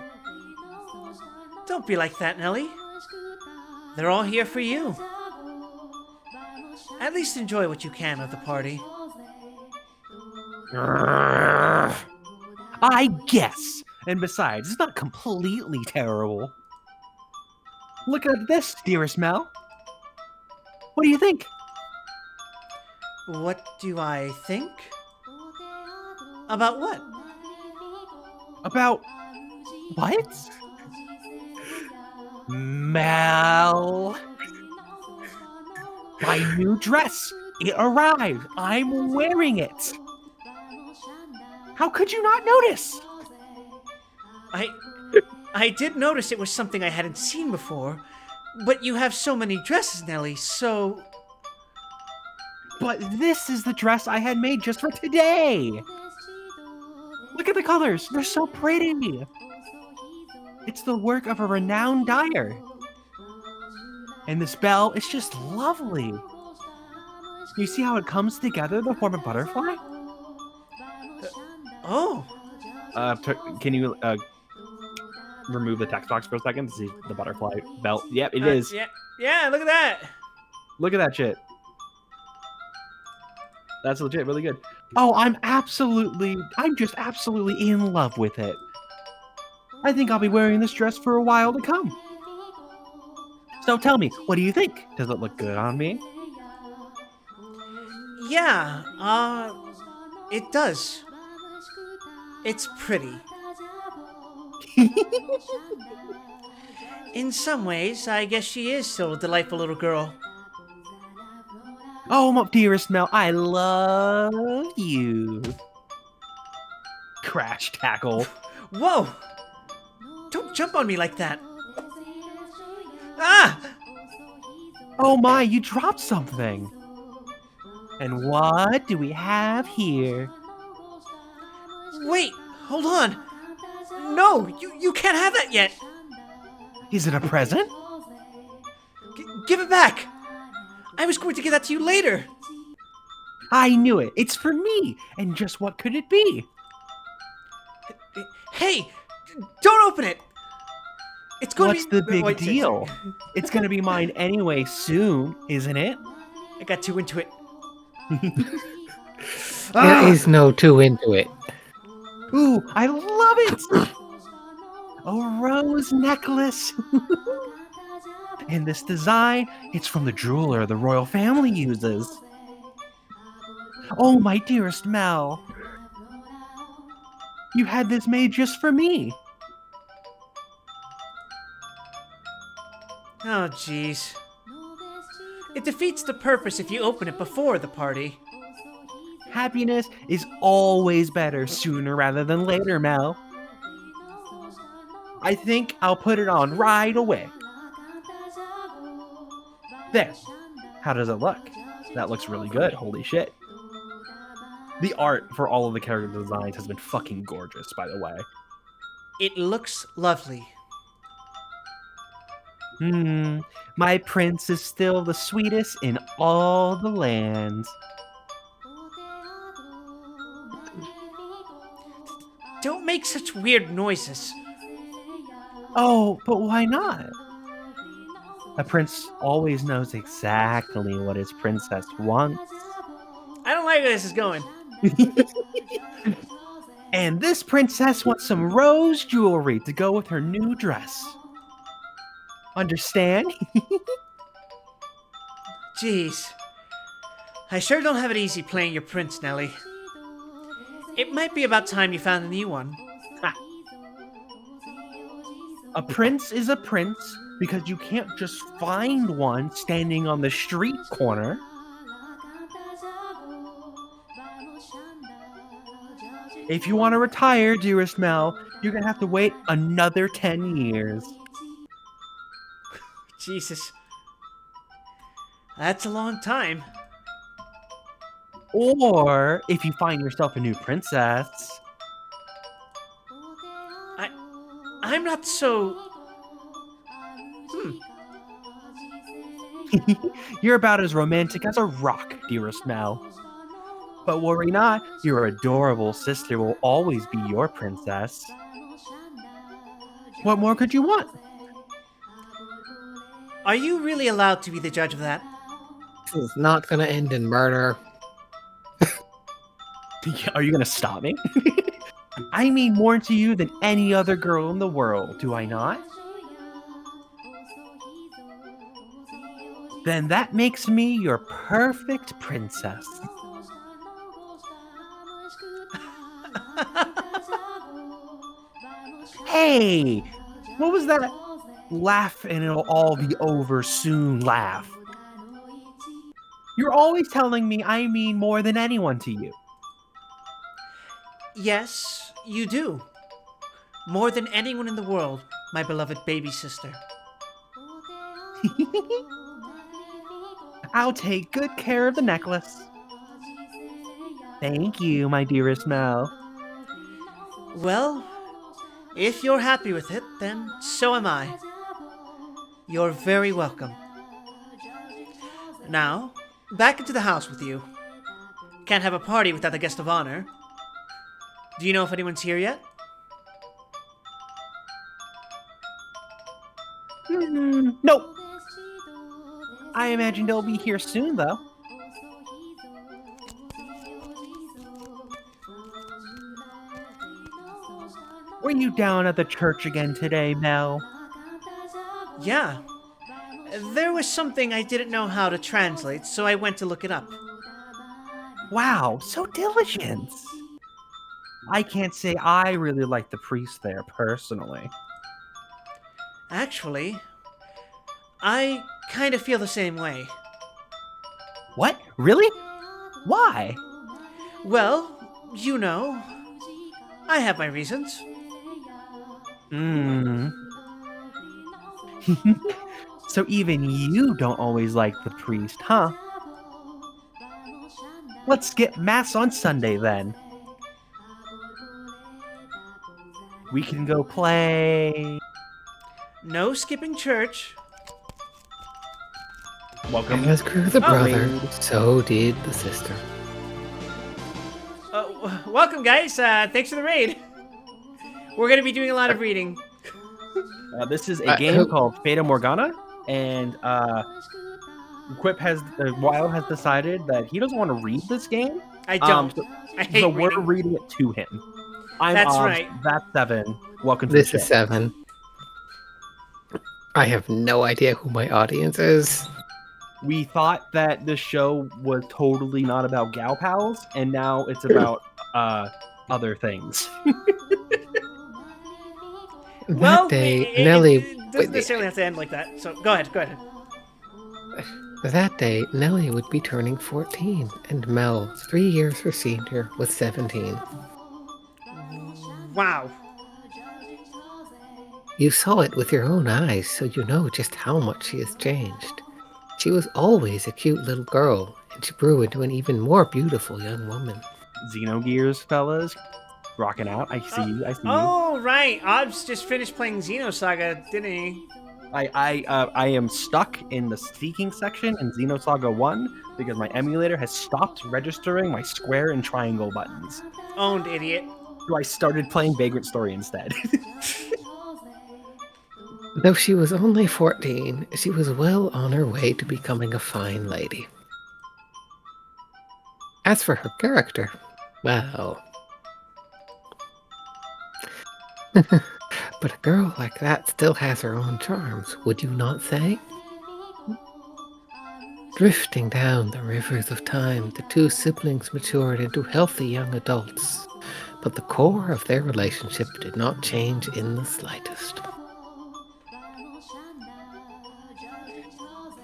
Don't be like that, Nellie. They're all here for you. At least enjoy what you can of the party. I guess. And besides, it's not completely terrible. Look at this, dearest Mel. What do you think? What do I think? About what? About what? Mel. My new dress. It arrived. I'm wearing it. How could you not notice? I did notice it was something I hadn't seen before, but you have so many dresses, Nellie, so... But this is the dress I had made just for today. Look at the colors. They're so pretty. It's the work of a renowned dyer. And this bell is just lovely. You see how it comes together to form a butterfly? Oh, Can you remove the text box for a second to see the butterfly belt? Yep, it is. Yeah, look at that. Look at that shit. That's legit, really good. Oh, I'm just absolutely in love with it. I think I'll be wearing this dress for a while to come. So tell me, what do you think? Does it look good on me? Yeah, it does. It's pretty. In some ways, I guess she is still a delightful little girl. Oh, dearest Mel, I love you. Crash tackle. Whoa! Don't jump on me like that. Ah! Oh my, you dropped something. And what do we have here? Wait, hold on. No, you can't have that yet. Is it a present? Give it back. I was going to give that to you later. I knew it. It's for me. And just what could it be? Hey, don't open it. It's going What's to be... the big Wait, deal? It's gonna be mine anyway soon, isn't it? I got too into it. There is no two into it. Ooh, I love it! A rose necklace. And this design, it's from the jeweler the royal family uses. Oh, my dearest Mel. You had this made just for me. Oh, jeez. It defeats the purpose if you open it before the party. Happiness is always better sooner rather than later, Mel. I think I'll put it on right away. There. How does it look? That looks really good. Holy shit. The art for all of the character designs has been fucking gorgeous, by the way. It looks lovely. My prince is still the sweetest in all the lands. Don't make such weird noises. Oh, but why not? A prince always knows exactly what his princess wants. I don't like where this is going. And this princess wants some rose jewelry to go with her new dress. Understand? Jeez. I sure don't have it easy playing your prince, Nellie. It might be about time you found a new one. A prince is a prince because you can't just find one standing on the street corner. If you want to retire, dearest Mel, you're gonna have to wait another 10 years. Jesus. That's a long time. Or if you find yourself a new princess, I'm not so. you're about as romantic as a rock, dearest Mel. But worry not, your adorable sister will always be your princess. What more could you want? Are you really allowed to be the judge of that? This is not going to end in murder. Are you gonna stop me? I mean more to you than any other girl in the world, do I not? Then that makes me your perfect princess. Hey, what was that laugh and it'll all be over soon laugh? You're always telling me I mean more than anyone to you. Yes, you do. More than anyone in the world, my beloved baby sister. I'll take good care of the necklace. Thank you, my dearest Mel. Well, if you're happy with it, then so am I. You're very welcome. Now, back into the house with you. Can't have a party without a guest of honor. Do you know if anyone's here yet? Nope. I imagine they'll be here soon, though. Were you down at the church again today, Mel? Yeah. There was something I didn't know how to translate, so I went to look it up. Wow, so diligent. I can't say I really like the priest there, personally. Actually, I kind of feel the same way. What? Really? Why? Well, you know, I have my reasons. So even you don't always like the priest, huh? Let's skip Mass on Sunday, then. We can go play... No skipping church. Welcome. As grew the brother, Raid. so did the sister. Welcome, guys. Thanks for the raid. We're going to be doing a lot of reading. This is a game called Fata Morgana, and Wild has decided that he doesn't want to read this game. I don't. I hate we're reading. reading it to him. I'm That's Obs, right. That's 7. Welcome to This the is show. 7. I have no idea who my audience is. We thought that the show was totally not about gal pals, and now it's about other things. That day, Nellie. It doesn't necessarily have to end like that. So go ahead. That day, Nellie would be turning 14, and Mel, 3 years her senior, was 17. Wow. You saw it with your own eyes, so you know just how much she has changed. She was always a cute little girl, and she grew into an even more beautiful young woman. Xenogears, fellas. Rocking out. I see you. Oh, right. Obs just finished playing Xenosaga, didn't he? I am stuck in the seeking section in Xenosaga 1 because my emulator has stopped registering my square and triangle buttons. Owned, idiot. So I started playing Vagrant Story instead. Though she was only 14, she was well on her way to becoming a fine lady. As for her character, well... But a girl like that still has her own charms, would you not say? Drifting down the rivers of time, the two siblings matured into healthy young adults, but the core of their relationship did not change in the slightest.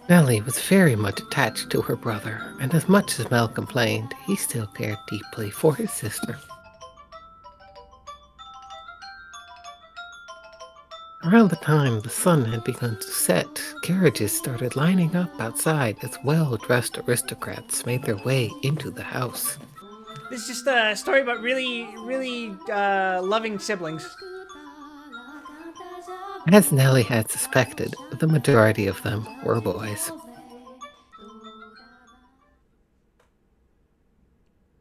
Nellie was very much attached to her brother, and as much as Mel complained, he still cared deeply for his sister. Around the time the sun had begun to set, carriages started lining up outside as well-dressed aristocrats made their way into the house. This is just a story about really loving siblings. As Nellie had suspected, the majority of them were boys.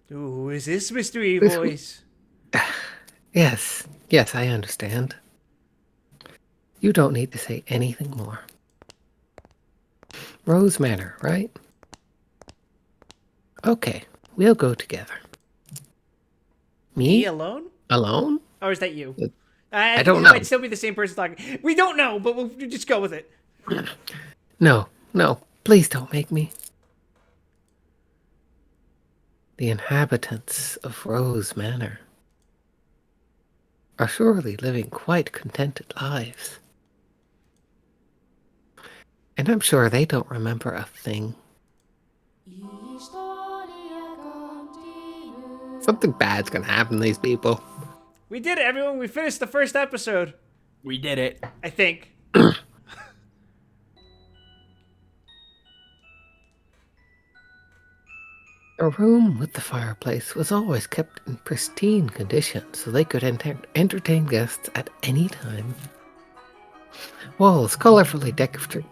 Who is this mystery This voice? yes, I understand. You don't need to say anything more. Rose Manor, right? Okay, we'll go together. Me Me? alone? Alone? Or is that you? Uh, I I think don't this might know. still be the same person talking. We don't know, but we'll just go with it. No, please don't make me. The inhabitants of Rose Manor are surely living quite contented lives. And I'm sure they don't remember a thing. Something bad's gonna happen to these people. We did it, everyone. We finished the first episode. We did it. I think. A room with the fireplace was always kept in pristine condition so they could entertain guests at any time. Walls colorfully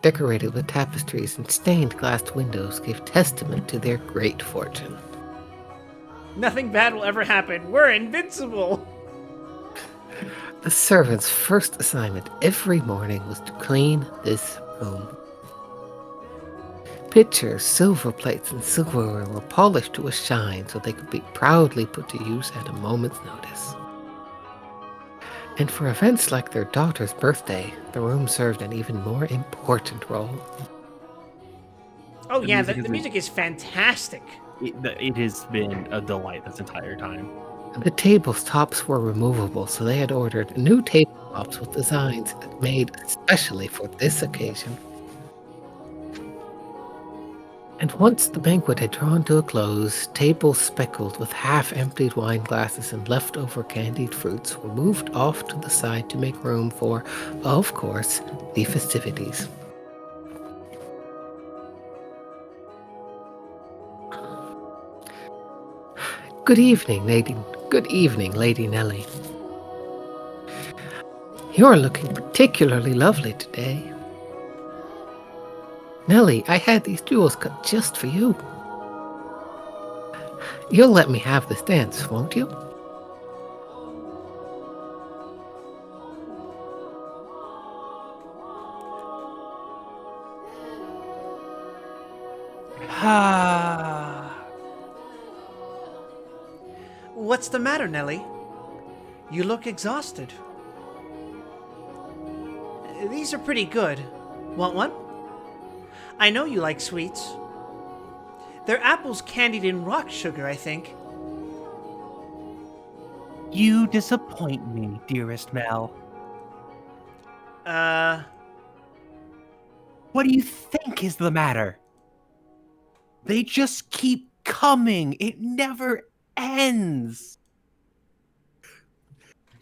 decorated with tapestries and stained glass windows gave testament to their great fortune. Nothing bad will ever happen. We're invincible. The servant's first assignment every morning was to clean this room. Pitchers, silver plates, and silverware were polished to a shine so they could be proudly put to use at a moment's notice. And for events like their daughter's birthday, the room served an even more important role. Oh, The yeah, music the is- music is fantastic. It has been a delight this entire time. The tabletops were removable, so they had ordered new tabletops with designs made especially for this occasion. And once the banquet had drawn to a close, tables speckled with half-emptied wine glasses and leftover candied fruits were moved off to the side to make room for, of course, the festivities. Good evening, Lady. Good evening, Lady Nellie. You're looking particularly lovely today. Nellie, I had these jewels cut just for you. You'll let me have this dance, won't you? What's the matter, Nellie? You look exhausted. These are pretty good. Want one? I know you like sweets. They're apples candied in rock sugar, I think. You disappoint me, dearest Mel. What do you think is the matter? They just keep coming. It never ends.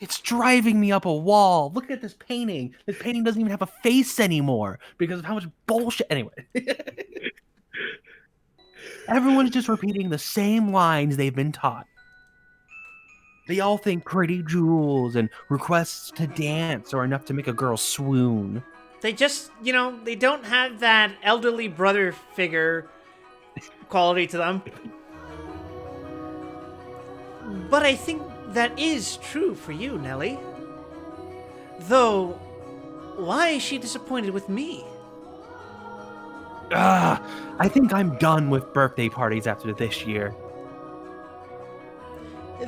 It's driving me up a wall. Look at this painting. This painting doesn't even have a face anymore because of how much bullshit. Anyway. Everyone's just repeating the same lines they've been taught. They all think pretty jewels and requests to dance are enough to make a girl swoon. They just, they don't have that elderly brother figure quality to them. But I think that is true for you, Nellie. Though, why is she disappointed with me? I think I'm done with birthday parties after this year.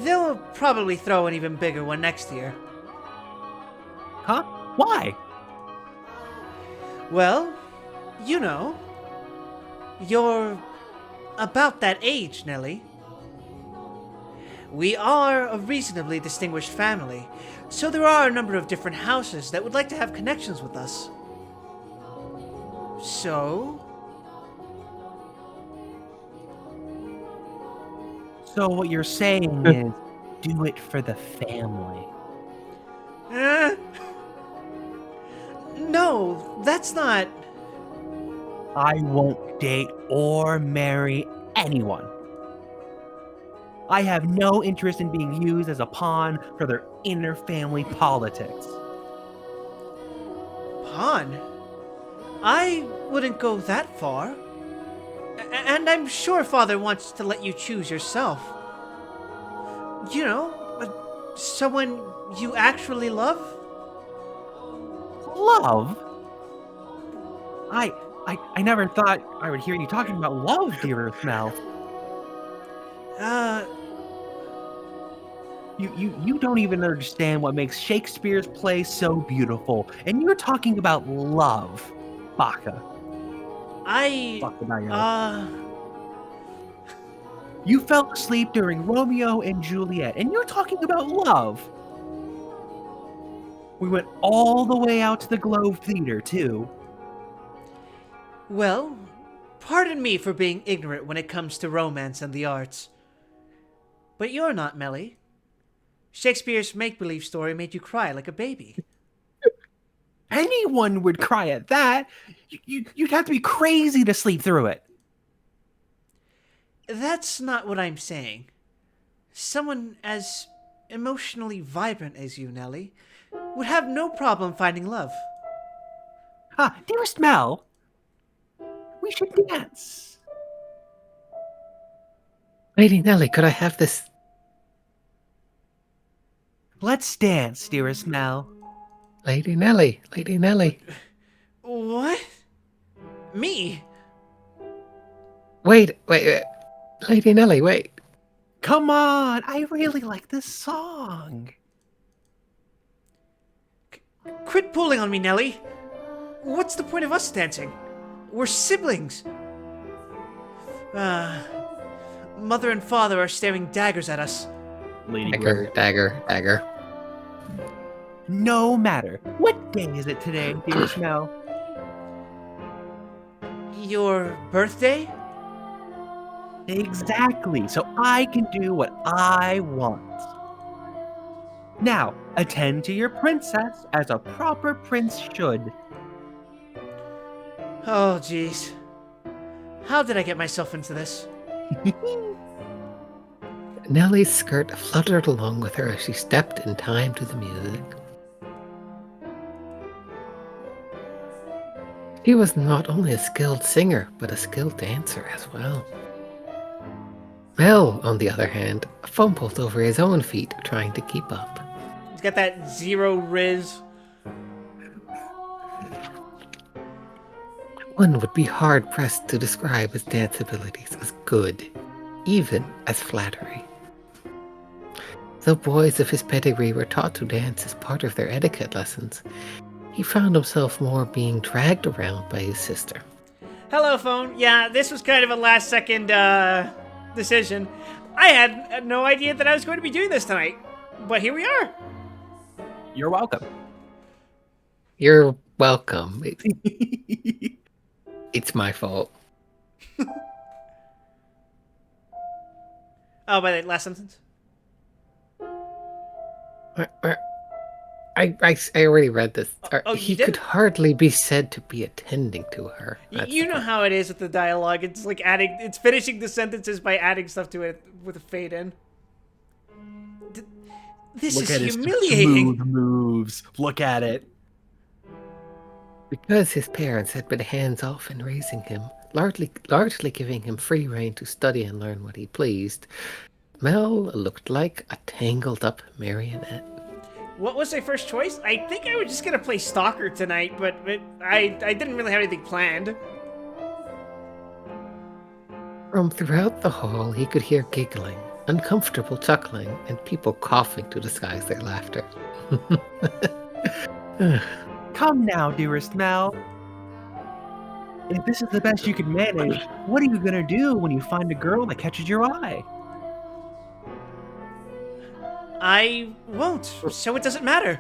They'll probably throw an even bigger one next year. Huh? Why? Well, you're about that age, Nellie. We are a reasonably distinguished family, so there are a number of different houses that would like to have connections with us. So, So what you're saying is, do it for the family. No, that's not. I won't date or marry anyone. I have no interest in being used as a pawn for their inner family politics. Pawn? I wouldn't go that far. And I'm sure Father wants to let you choose yourself. You know, someone you actually love? Love? I never thought I would hear you talking about love, dearest Mel. Uh, You don't even understand what makes Shakespeare's play so beautiful, and you're talking about love, Baka. I. Fuck about your life. Uh. You fell asleep during Romeo and Juliet, and you're talking about love. We went all the way out to the Globe Theater, too. Well, pardon me for being ignorant when it comes to romance and the arts. But you're not, Melly. Shakespeare's make believe story made you cry like a baby. Anyone would cry at that. You'd have to be crazy to sleep through it. That's not what I'm saying. Someone as emotionally vibrant as you, Nellie, would have no problem finding love. Dearest Mel, we should dance. Lady Nellie, could I have this? Let's dance, dearest Mel. Lady Nellie, Lady Nellie. What? Me? Wait. Lady Nellie, wait. Come on, I really like this song. Quit pulling on me, Nellie. What's the point of us dancing? We're siblings. Mother and father are staring daggers at us. Lady Dagger. No matter. What day is it today, dearest Mel? Your birthday? Exactly, so I can do what I want. Now, attend to your princess as a proper prince should. Oh, jeez. How did I get myself into this? Nellie's skirt fluttered along with her as she stepped in time to the music. She was not only a skilled singer, but a skilled dancer as well. Mel, on the other hand, fumbled over his own feet trying to keep up. He's got that zero riz. One would be hard-pressed to describe his dance abilities as good, even as flattery. Though boys of his pedigree were taught to dance as part of their etiquette lessons, he found himself more being dragged around by his sister. Hello, phone. Yeah, this was kind of a last-second decision. I had no idea that I was going to be doing this tonight, but here we are. You're welcome. You're welcome. It's my fault. Oh, by the last sentence. I already read this. Oh, you He did? could hardly be said to be attending to her. You know how it is with the dialogue. It's like it's finishing the sentences by adding stuff to it with a fade in. This Look at is his humiliating. smooth moves. Look at it. Because his parents had been hands-off in raising him, largely giving him free rein to study and learn what he pleased, Mel looked like a tangled-up marionette. What was my first choice? I think I was just gonna play Stalker tonight, but I didn't really have anything planned. From throughout the hall, he could hear giggling, uncomfortable chuckling, and people coughing to disguise their laughter. Come now, dearest Mel. If this is the best you can manage, what are you gonna do when you find a girl that catches your eye? I won't, so it doesn't matter.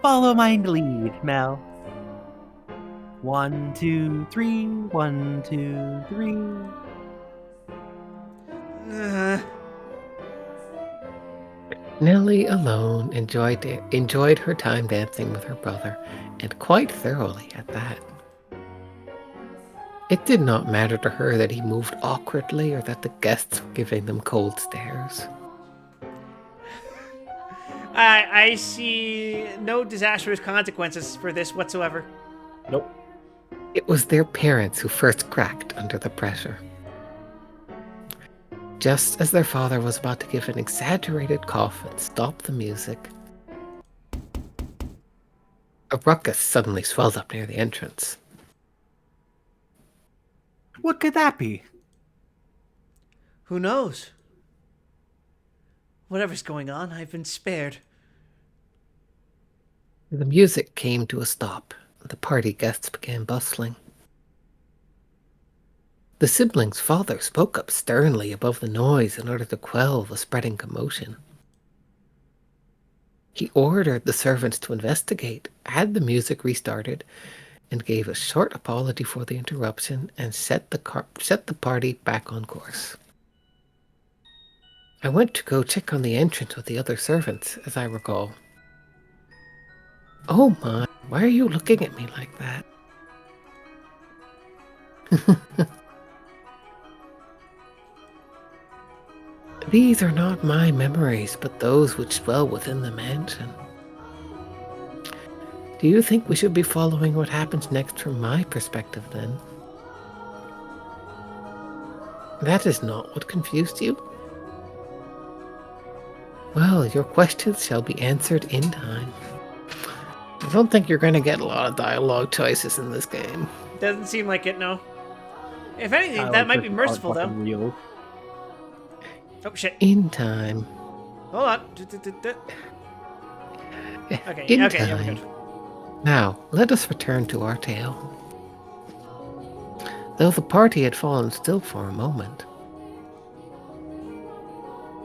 Follow my lead, Mel. 1, 2, 3, 1, 2, 3. Nellie alone enjoyed her time dancing with her brother, and quite thoroughly at that. It did not matter to her that he moved awkwardly or that the guests were giving them cold stares. I see no disastrous consequences for this whatsoever. Nope. It was their parents who first cracked under the pressure. Just as their father was about to give an exaggerated cough and stop the music, a ruckus suddenly swelled up near the entrance. What could that be? Who knows? Whatever's going on, I've been spared. The music came to a stop. The party guests began bustling. The siblings' father spoke up sternly above the noise in order to quell the spreading commotion. He ordered the servants to investigate, had the music restarted, and gave a short apology for the interruption and set the party back on course. I went to go check on the entrance with the other servants, as I recall. Oh my, why are you looking at me like that? These are not my memories, but those which dwell within the mansion. Do you think we should be following what happens next from my perspective, then? That is not what confused you? Well, your questions shall be answered in time. I don't think you're going to get a lot of dialogue choices in this game. Doesn't seem like it, no. If anything, I that like might be this merciful, art though. fucking real. Oh, shit. In time. Hold on. Okay, In okay, yeah, we're time. good. Now, let us return to our tale. Though the party had fallen still for a moment,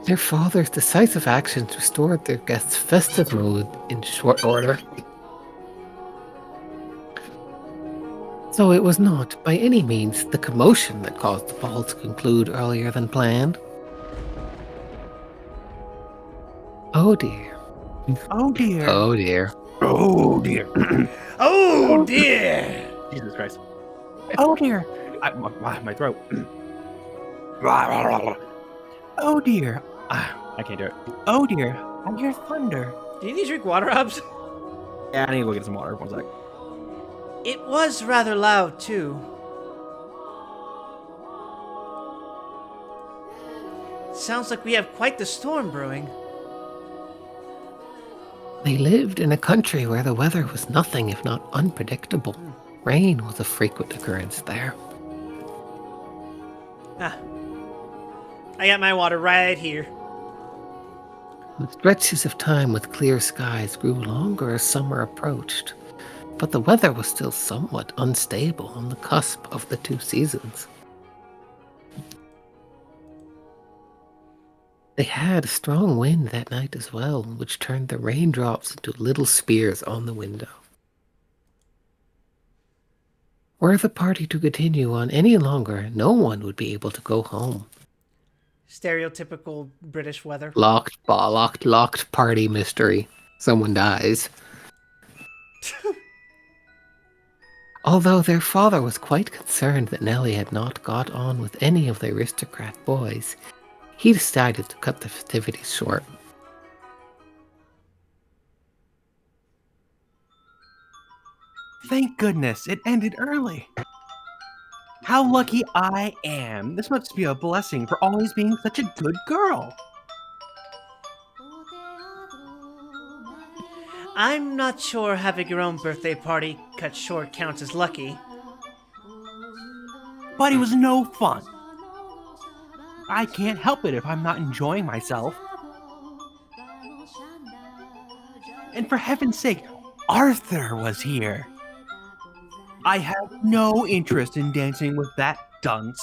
their father's decisive actions restored their guests' festive mood in short order. So it was not, by any means, the commotion that caused the ball to conclude earlier than planned. Oh dear. Oh dear. Oh dear. Oh dear. Oh, dear! Jesus Christ. Oh dear. My throat. Oh dear. I can't do it. Oh dear. I hear thunder. Do you need to drink water, Hubs? Yeah, I need to go get some water. 1 sec. It was rather loud, too. Sounds like we have quite the storm brewing. They lived in a country where the weather was nothing if not unpredictable. Rain was a frequent occurrence there. Ah. I got my water right here. The stretches of time with clear skies grew longer as summer approached, but the weather was still somewhat unstable on the cusp of the two seasons. They had a strong wind that night as well, which turned the raindrops into little spears on the window. Were the party to continue on any longer, no one would be able to go home. Stereotypical British weather. Locked party mystery. Someone dies. Although their father was quite concerned that Nellie had not got on with any of the aristocrat boys, he decided to cut the festivities short. Thank goodness it ended early. How lucky I am. This must be a blessing for always being such a good girl. I'm not sure having your own birthday party cut short counts as lucky. But it was no fun. I can't help it if I'm not enjoying myself. And for heaven's sake, Arthur was here. I have no interest in dancing with that dunce.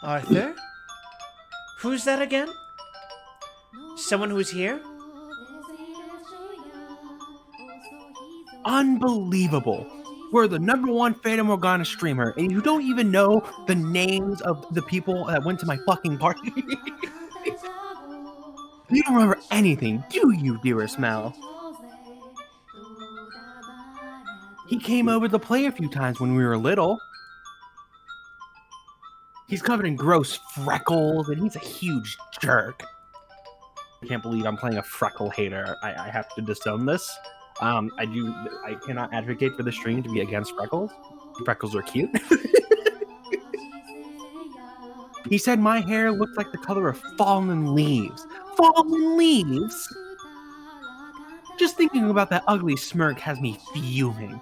Arthur? Who's that again? Someone who's here? Unbelievable. We're the #1 Fata Morgana streamer, and you don't even know the names of the people that went to my fucking party. You don't remember anything, do you, dearest Mel? He came over to play a few times when we were little. He's covered in gross freckles, and he's a huge jerk. I can't believe I'm playing a freckle hater. I have to disown this. I cannot advocate for the stream to be against freckles. Freckles are cute. He said my hair looked like the color of fallen leaves. Fallen leaves? Just thinking about that ugly smirk has me fuming.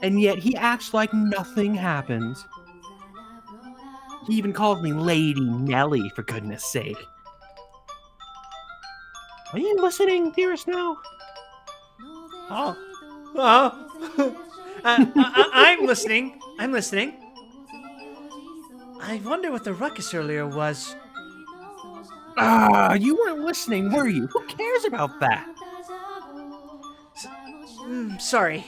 And yet he acts like nothing happened. He even calls me Lady Nellie, for goodness sake. Are you listening, dearest now? Oh. Oh. I'm listening. I'm listening. I wonder what the ruckus earlier was. You weren't listening, were you? Who cares about that? Sorry.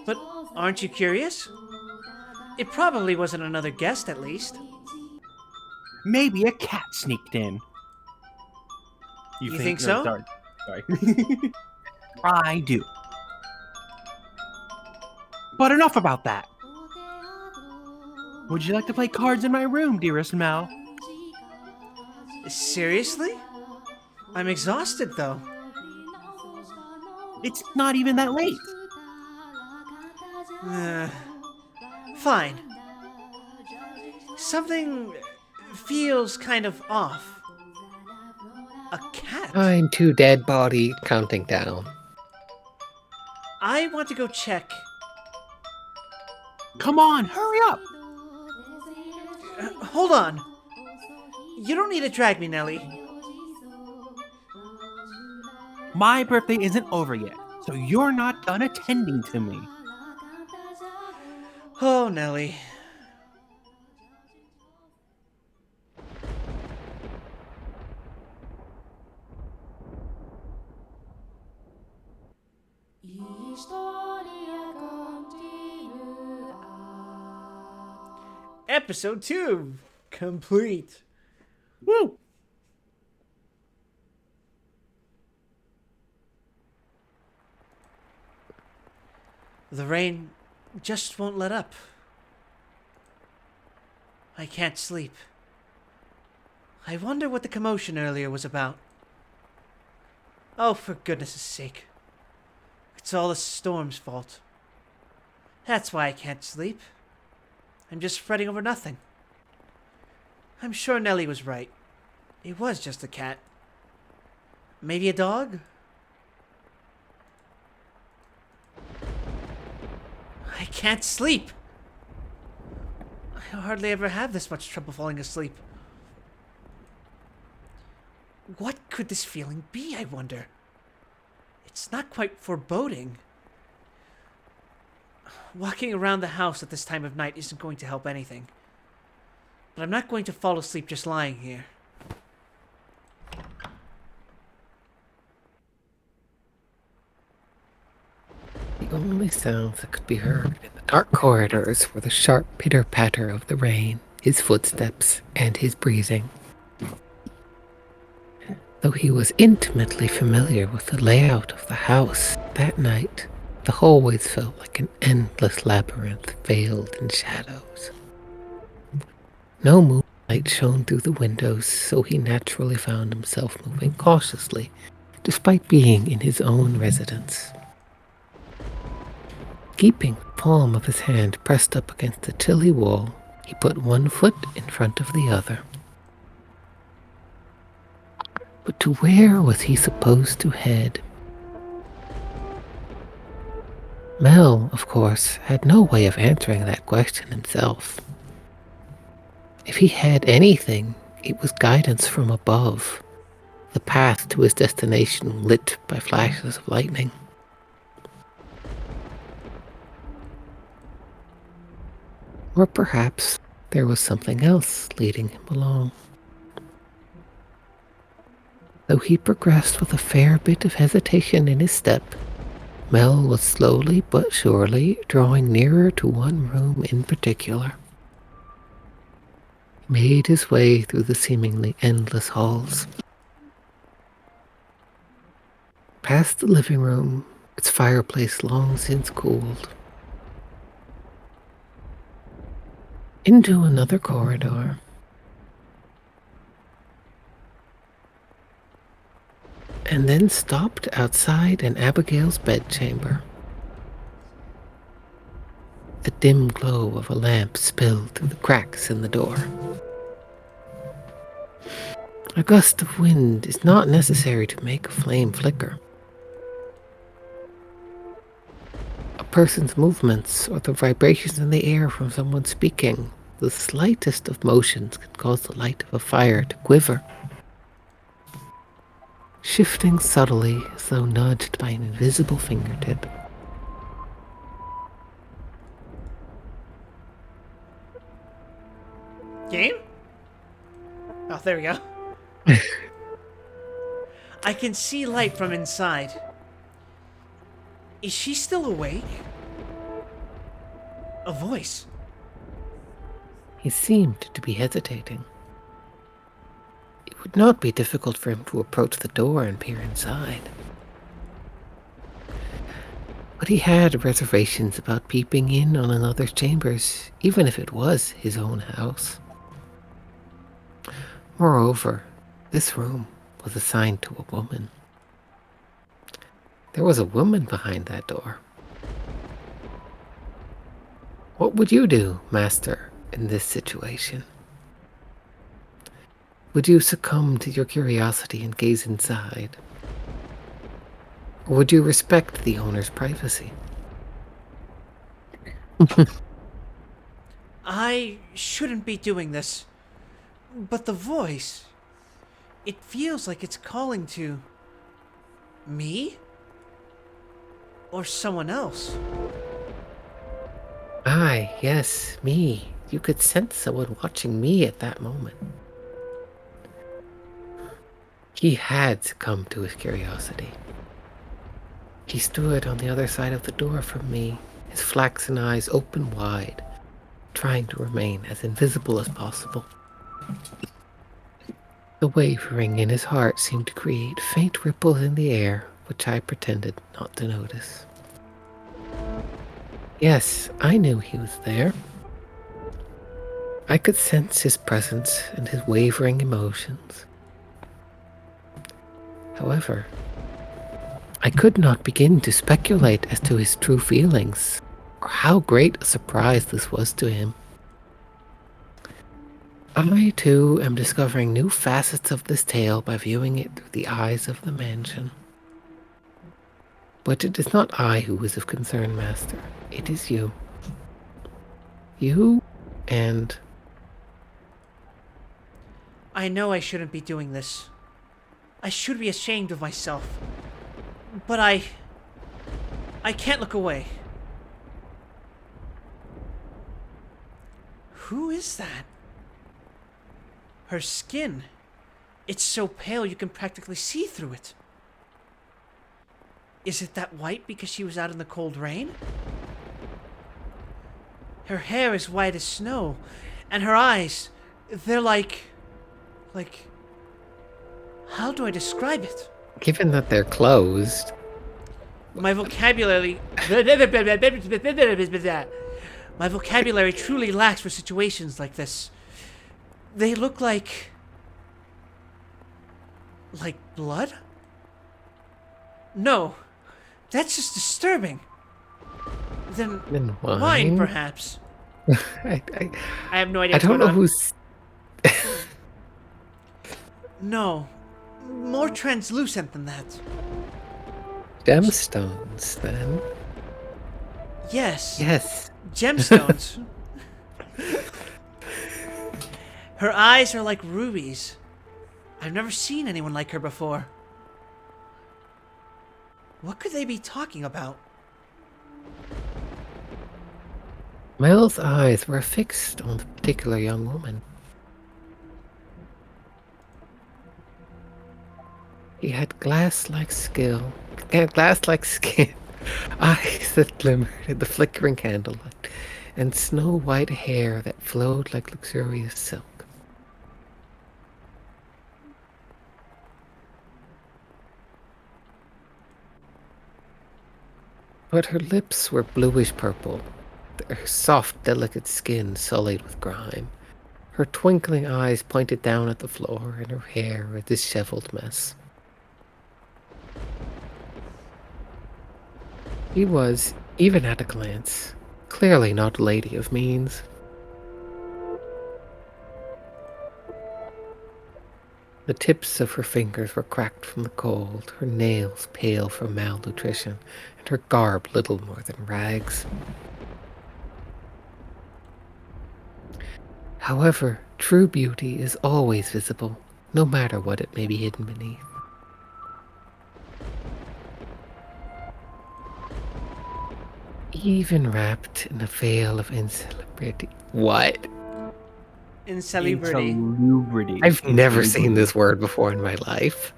But aren't you curious? It probably wasn't another guest, at least. Maybe a cat sneaked in. You think so? Sorry. I do. But enough about that. Would you like to play cards in my room, dearest Mel? Seriously? I'm exhausted, though. It's not even that late. Fine. Something feels kind of off. A cat? I'm too dead body counting down. I want to go check. Come on, hurry up. Hold on. You don't need to drag me, Nellie. My birthday isn't over yet, so you're not done attending to me. Oh, Nellie. Episode 2 complete. Woo! The rain just won't let up. I can't sleep. I wonder what the commotion earlier was about. Oh, for goodness' sake. It's all the storm's fault. That's why I can't sleep. I'm just fretting over nothing. I'm sure Nellie was right. It was just a cat. Maybe a dog? I can't sleep. I hardly ever have this much trouble falling asleep. What could this feeling be, I wonder? It's not quite foreboding. Walking around the house at this time of night isn't going to help anything. But I'm not going to fall asleep just lying here. The only sounds that could be heard in the dark corridors were the sharp pitter-patter of the rain, his footsteps, and his breathing. Though he was intimately familiar with the layout of the house, that night the hallways felt like an endless labyrinth veiled in shadows. No moonlight shone through the windows, so he naturally found himself moving cautiously, despite being in his own residence. Keeping the palm of his hand pressed up against the chilly wall, he put one foot in front of the other. But to where was he supposed to head? Mel, of course, had no way of answering that question himself. If he had anything, it was guidance from above, the path to his destination lit by flashes of lightning. Or perhaps there was something else leading him along. Though he progressed with a fair bit of hesitation in his step, Mel was slowly but surely drawing nearer to one room in particular. He made his way through the seemingly endless halls, past the living room, its fireplace long since cooled, into another corridor. And then stopped outside an Abigail's bedchamber. The dim glow of a lamp spilled through the cracks in the door. A gust of wind is not necessary to make a flame flicker. A person's movements or the vibrations in the air from someone speaking, the slightest of motions can cause the light of a fire to quiver, shifting subtly as though nudged by an invisible fingertip. Game? Oh, there we go. I can see light from inside. Is she still awake? A voice. He seemed to be hesitating. It would not be difficult for him to approach the door and peer inside. But he had reservations about peeping in on another's chambers, even if it was his own house. Moreover, this room was assigned to a woman. There was a woman behind that door. What would you do, Master, in this situation? Would you succumb to your curiosity and gaze inside? Or would you respect the owner's privacy? I shouldn't be doing this. But the voice... It feels like it's calling to... me? Or someone else. Aye, yes, me. You could sense someone watching me at that moment. He had succumbed to his curiosity. He stood on the other side of the door from me, his flaxen eyes open wide, trying to remain as invisible as possible. The wavering in his heart seemed to create faint ripples in the air, which I pretended not to notice. Yes, I knew he was there. I could sense his presence and his wavering emotions. However, I could not begin to speculate as to his true feelings, or how great a surprise this was to him. I, too, am discovering new facets of this tale by viewing it through the eyes of the mansion. But it is not I who is of concern, Master. It is you. You and... I know I shouldn't be doing this. I should be ashamed of myself. But I can't look away. Who is that? Her skin. It's so pale you can practically see through it. Is it that white because she was out in the cold rain? Her hair is white as snow, and her eyes, they're like... How do I describe it? Given that they're closed... My vocabulary... My vocabulary truly lacks for situations like this. They look like... Like blood? No. That's just disturbing. Then wine? wine, perhaps. I I have no idea I what's don't going know on. who's... No. More translucent than that. Gemstones, then. Yes. Yes. Gemstones. Her eyes are like rubies. I've never seen anyone like her before. What could they be talking about? Mel's eyes were fixed on the particular young woman. He had glass-like skin, eyes that glimmered in the flickering candlelight, and snow-white hair that flowed like luxurious silk. but her lips were bluish purple, her soft, delicate skin sullied with grime. Her twinkling eyes pointed down at the floor, and her hair a disheveled mess. She was, even at a glance, clearly not a lady of means. The tips of her fingers were cracked from the cold, her nails pale from malnutrition, and her garb little more than rags. However, true beauty is always visible, no matter what it may be hidden beneath. Even wrapped in a veil of insalubrity. What? Insalubrity. Insalubrity. I've never seen Insalubrity. this word before in my life.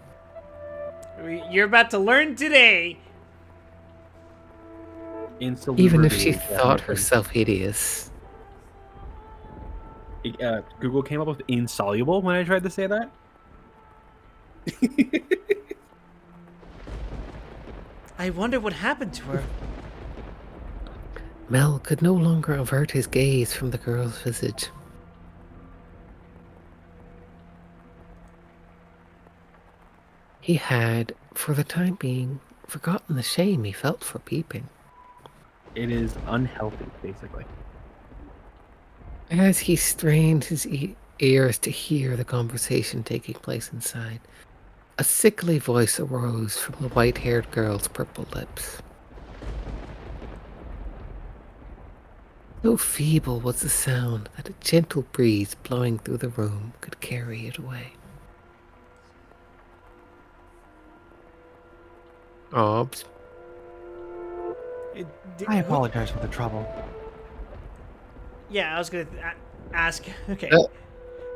You're about to learn today. Insalubrity. Even if she is thought definitely- herself hideous. Google came up with insoluble when I tried to say that. I wonder what happened to her. Mel could no longer avert his gaze from the girl's visage. He had, for the time being, forgotten the shame he felt for peeping. It is unhealthy, basically. As he strained his ears to hear the conversation taking place inside, a sickly voice arose from the white-haired girl's purple lips. So feeble was the sound that a gentle breeze blowing through the room could carry it away. Obs. I apologize for the trouble. Yeah, I was gonna ask. Okay. Uh,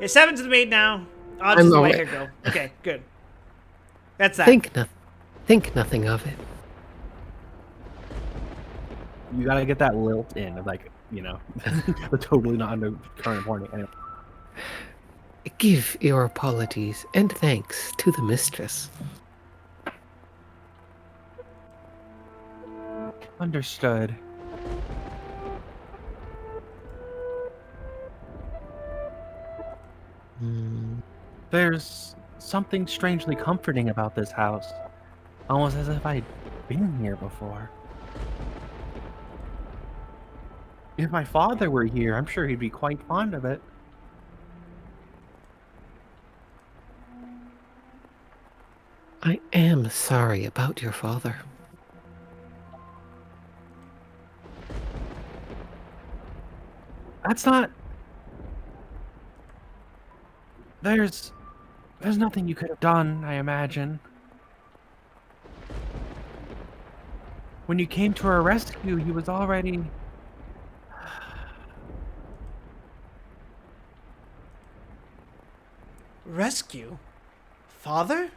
Yeah, 7 to the maid now. Odds I'm is the aware. white-haired girl. Okay, good. That's that. Think nothing of it. You gotta get that lilt in, like, you know, but totally not under current warning. Anyway. Give your apologies and thanks to the mistress. Understood. There's something strangely comforting about this house. Almost as if I'd been here before. If my father were here, I'm sure he'd be quite fond of it. I am sorry about your father. That's not... There's nothing you could have done, I imagine. When you came to our rescue, he was already... Rescue? Father?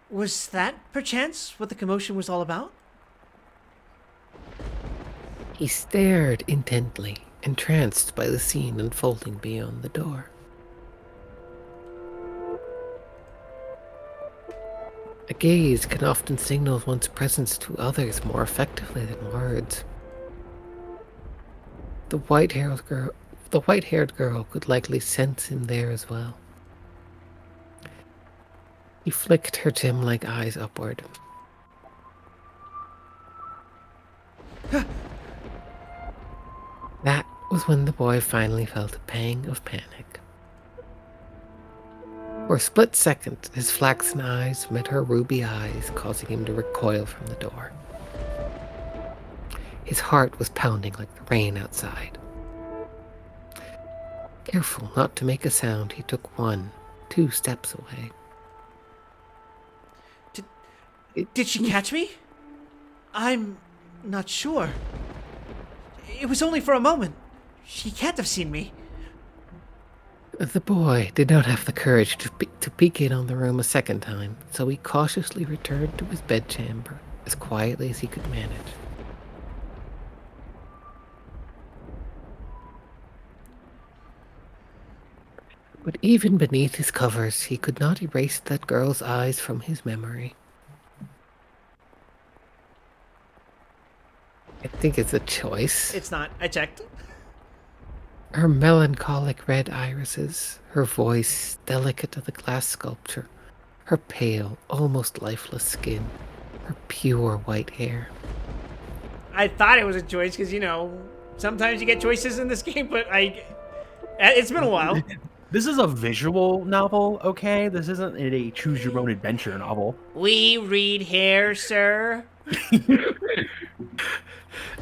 Was that, perchance, what the commotion was all about? He stared intently, entranced by the scene unfolding beyond the door. A gaze can often signal one's presence to others more effectively than words. The white-haired girl could likely sense him there as well. He flicked her gem-like eyes upward. That was when the boy finally felt a pang of panic. For a split second, his flaxen eyes met her ruby eyes, causing him to recoil from the door. His heart was pounding like the rain outside. Careful not to make a sound, he took 2 steps away. Did she catch me? I'm not sure. It was only for a moment. She can't have seen me. The boy did not have the courage to peek in on the room a second time, so he cautiously returned to his bedchamber as quietly as he could manage. But even beneath his covers, he could not erase that girl's eyes from his memory. I think it's a choice. It's not. I checked. Her melancholic red irises, her voice delicate as a glass sculpture, her pale, almost lifeless skin, her pure white hair. I thought it was a choice because, sometimes you get choices in this game, but it's been a while. This is a visual novel, okay? This isn't a choose your own adventure novel. We read hair, sir.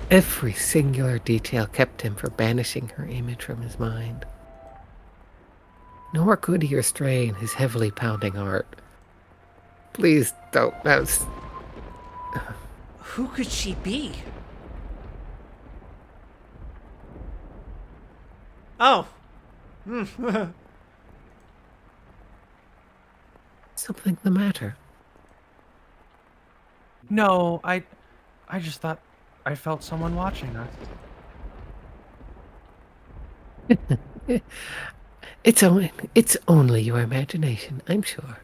Every singular detail kept him from banishing her image from his mind. Nor could he restrain his heavily pounding heart. Please don't, Mouse. Who could she be? Oh. Something the matter. No, I just thought I felt someone watching us. It's only your imagination, I'm sure.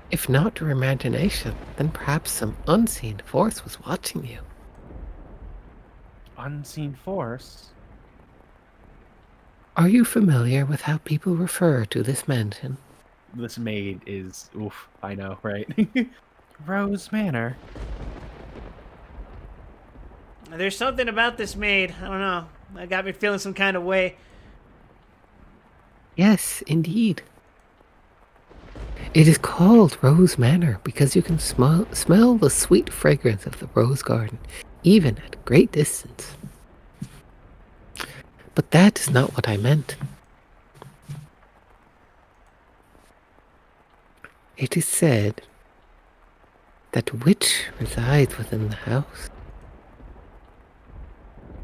If not your imagination, then perhaps some unseen force was watching you. Unseen force? Are you familiar with how people refer to this mansion? This maid is, oof, I know, right? Rose Manor. There's something about this maid. I don't know. That got me feeling some kind of way. Yes, indeed. It is called Rose Manor because you can smell the sweet fragrance of the rose garden, even at a great distance. But that is not what I meant. It is said that a witch resides within the house.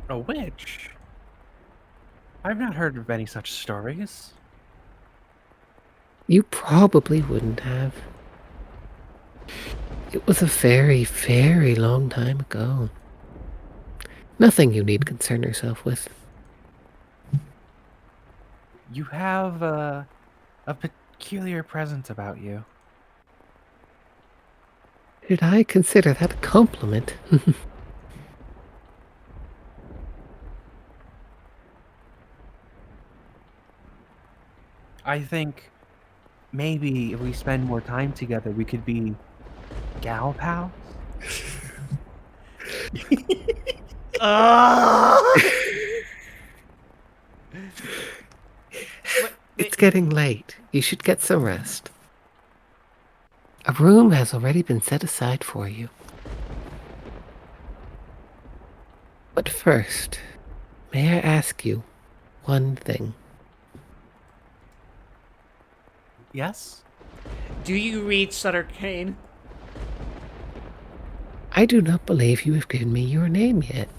A witch? I've not heard of any such stories. You probably wouldn't have. It was a very, very long time ago. Nothing you need concern yourself with. You have a peculiar presence about you. Should I consider that a compliment? I think maybe if we spend more time together, we could be gal pals. It's getting late. You should get some rest. A room has already been set aside for you. But first, may I ask you one thing? Yes? Do you read Sutter Kane? I do not believe you have given me your name yet.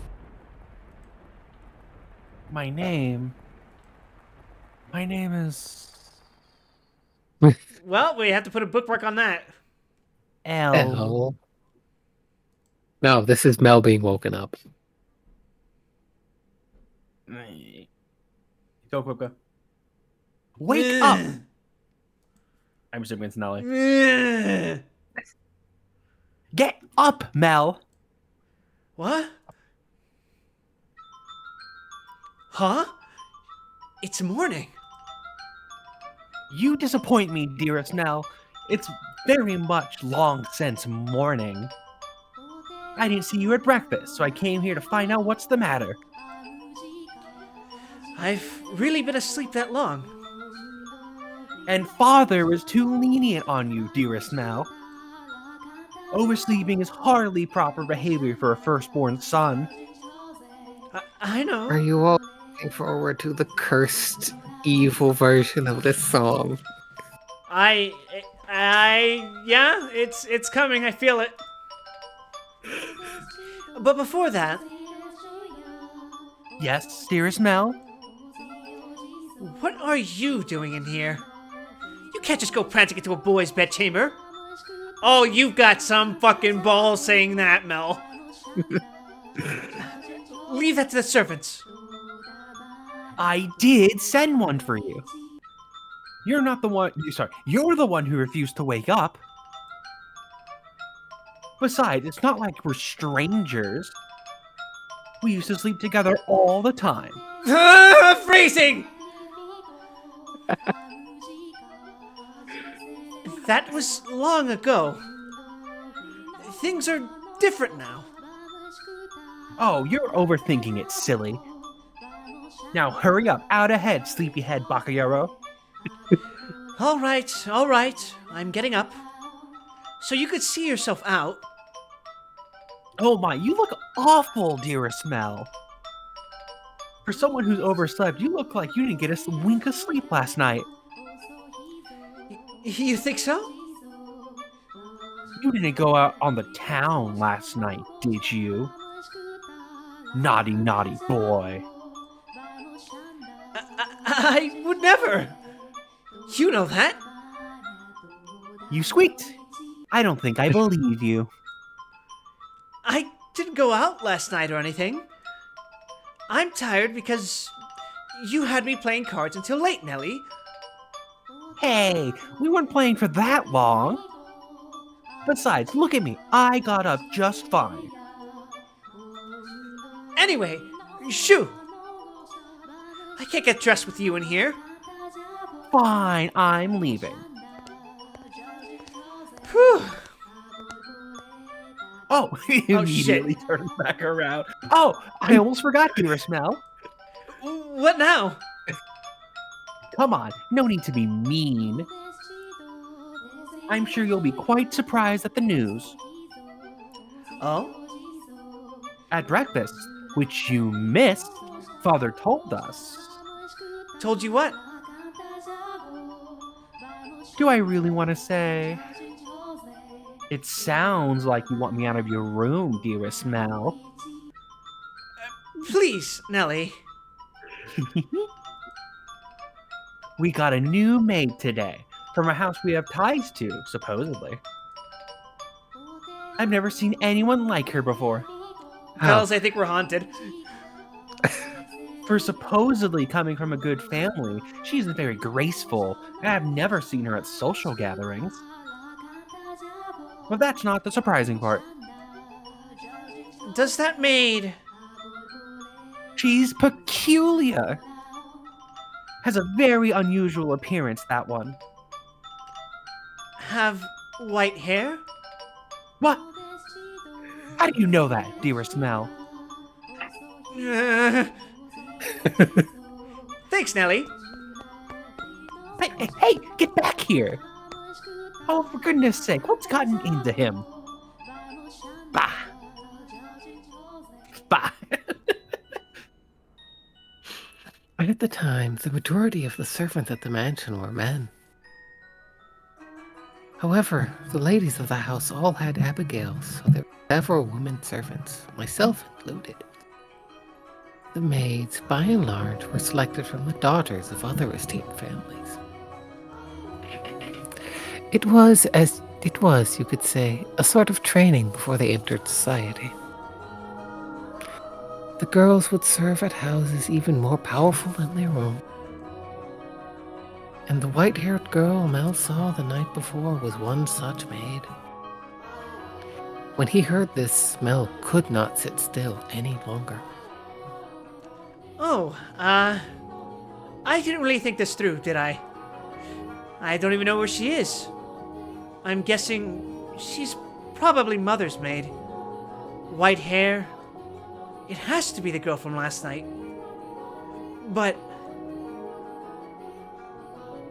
My name is Well, we have to put a bookmark on that. L. L. No, this is Mel being woken up. Go. Wake up! I'm assuming it's Nelly. Get up, Mel! What? Huh? It's morning. You disappoint me, dearest Nell. It's very much long since morning. I didn't see you at breakfast, so I came here to find out what's the matter. I've really been asleep that long. And father is too lenient on you, dearest Nell. Oversleeping is hardly proper behavior for a firstborn son. I know. Are you all looking forward to the cursed, evil version of this song? Yeah, it's coming. I feel it. But before that, Yes, dearest Mel? what are you doing in here? You can't just go prancing into a boy's bedchamber. Oh, you've got some fucking balls saying that, Mel. Leave that to the servants. I did send one for you. You're not the one. You're the one who refused to wake up. Besides, it's not like we're strangers. We used to sleep together all the time. Freezing! That was long ago. Things are different now. Oh, you're overthinking it, silly. Now hurry up, out ahead, sleepyhead Bakayaro. All right. I'm getting up. So you could see yourself out. Oh my, you look awful, dearest Mel. For someone who's overslept, you look like you didn't get a wink of sleep last night. You think so? You didn't go out on the town last night, did you? Naughty, naughty boy. I would never. You know that. You squeaked. I don't think I believe you. I didn't go out last night or anything. I'm tired because you had me playing cards until late, Nellie. Hey, we weren't playing for that long. Besides, look at me. I got up just fine. Anyway, shoo! I can't get dressed with you in here. Fine, I'm leaving. Whew. Oh, immediately turns back around. Oh, I almost forgot, dearest Mel. What now? Come on, no need to be mean. I'm sure you'll be quite surprised at the news. Oh? At breakfast, which you missed, Father told us. Told you what? Do I really want to say? It sounds like you want me out of your room, dearest Mel. Please, Nellie. We got a new maid today, from a house we have ties to, supposedly. I've never seen anyone like her before. Fellas, I think we're haunted. For supposedly coming from a good family, she's very graceful, and I've never seen her at social gatherings. But that's not the surprising part. Does that maid She's peculiar. Has a very unusual appearance, that one. have white hair? What? How do you know that, dearest Mel? Thanks, Nellie. Hey, get back here! Oh, for goodness sake, what's gotten into him? Bah! Bah! But at the time, the majority of the servants at the mansion were men. However, the ladies of the house all had Abigails, so there were several women servants, myself included. The maids, by and large, were selected from the daughters of other esteemed families. It was, you could say, a sort of training before they entered society. The girls would serve at houses even more powerful than their own. And the white-haired girl Mel saw the night before was one such maid. When he heard this, Mel could not sit still any longer. Oh, I didn't really think this through, did I? I don't even know where she is. I'm guessing she's probably Mother's maid. White hair. It has to be the girl from last night. But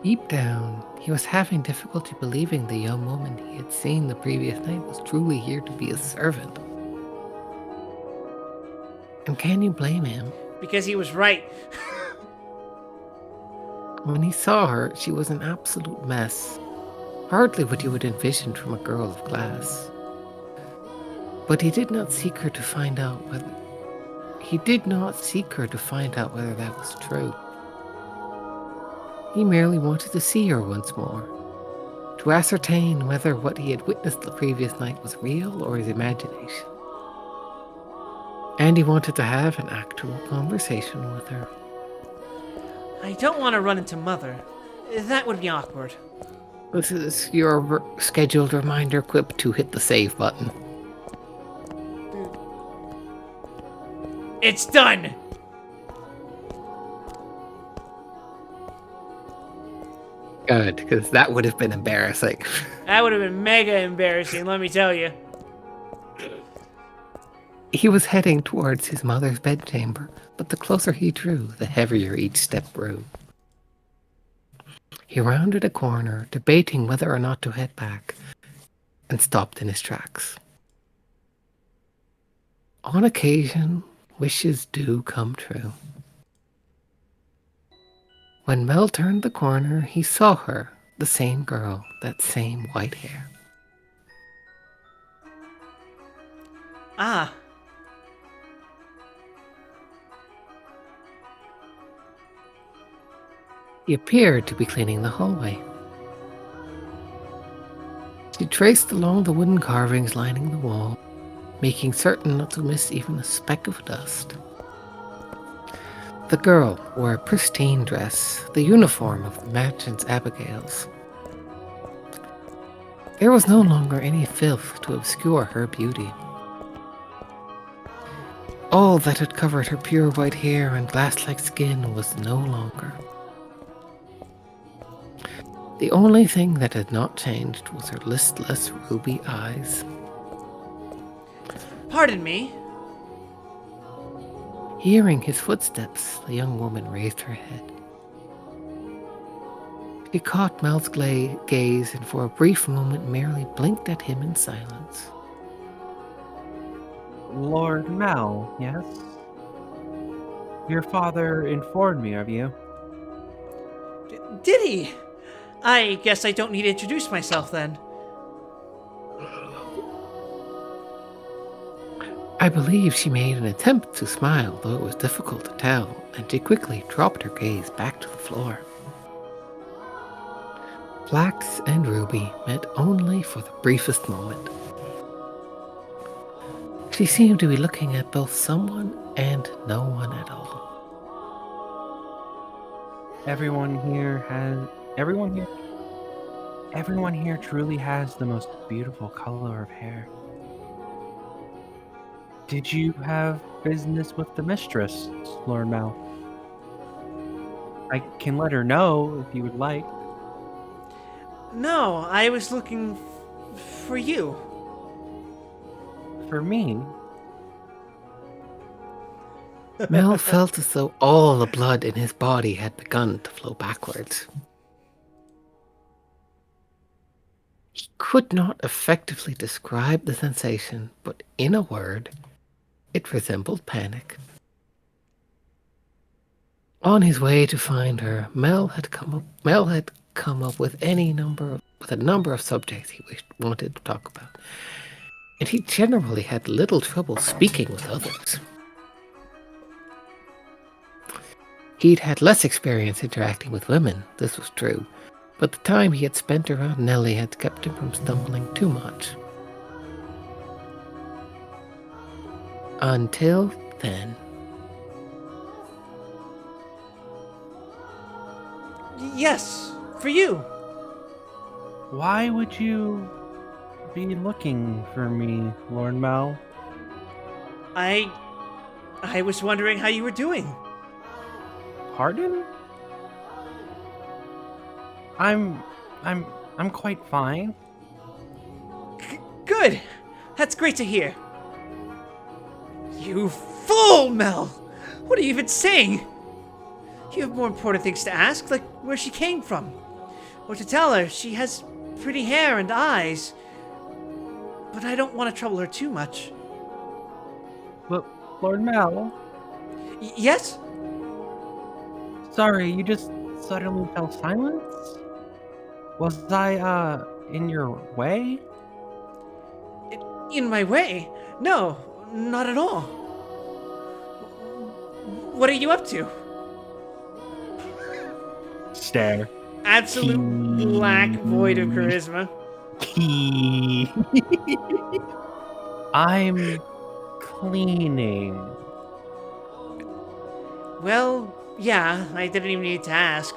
Deep down, he was having difficulty believing the young woman he had seen the previous night was truly here to be his servant. And can you blame him? because he was right. When he saw her, she was an absolute mess. Hardly what you would envision from a girl of class. But he did not seek her to find out whether that was true. He merely wanted to see her once more, to ascertain whether what he had witnessed the previous night was real or his imagination. And he wanted to have an actual conversation with her. I don't want to run into Mother. That would be awkward. This is your scheduled reminder quip to hit the save button. It's done. Good, because that would have been embarrassing. That would have been mega embarrassing, let me tell you. He was heading towards his mother's bedchamber, but the closer he drew, the heavier each step grew. He rounded a corner, debating whether or not to head back, and stopped in his tracks. On occasion, wishes do come true. When Mel turned the corner, he saw her, the same girl, that same white hair. Ah. He appeared to be cleaning the hallway. She traced along the wooden carvings lining the wall, making certain not to miss even a speck of dust. The girl wore a pristine dress, the uniform of the merchant's Abigail's. There was no longer any filth to obscure her beauty. All that had covered her pure white hair and glass-like skin was no longer. The only thing that had not changed was her listless ruby eyes. Pardon me. Hearing his footsteps, the young woman raised her head. She caught Mel's gaze and for a brief moment merely blinked at him in silence. Lord Mel, yes? Your father informed me of you. Did he? I guess I don't need to introduce myself then. I believe she made an attempt to smile, though it was difficult to tell, and she quickly dropped her gaze back to the floor. Flax and Ruby met only for the briefest moment. She seemed to be looking at both someone and no one at all. Everyone here truly has the most beautiful color of hair. Did you have business with the mistress, Lord Mel? I can let her know if you would like. No, I was looking for you. For me? Mel felt as though all the blood in his body had begun to flow backwards. He could not effectively describe the sensation, but in a word, it resembled panic. On his way to find her, Mel had come up with a number of subjects he wanted to talk about, and he generally had little trouble speaking with others. He'd had less experience interacting with women, this was true, but the time he had spent around Nellie had kept him from stumbling too much. Until then. Yes, for you. Why would you be looking for me, Lord Mel? I was wondering how you were doing. Pardon? I'm quite fine. Good. That's great to hear. You fool, Mel! What are you even saying? You have more important things to ask, like where she came from. Or to tell her she has pretty hair and eyes. But I don't want to trouble her too much. But Lord Mel, Yes? sorry, you just suddenly fell silent? Was I in your way? In my way? No, not at all. What are you up to? Stare. Absolute black void of charisma. I'm cleaning. Well, yeah, I didn't even need to ask.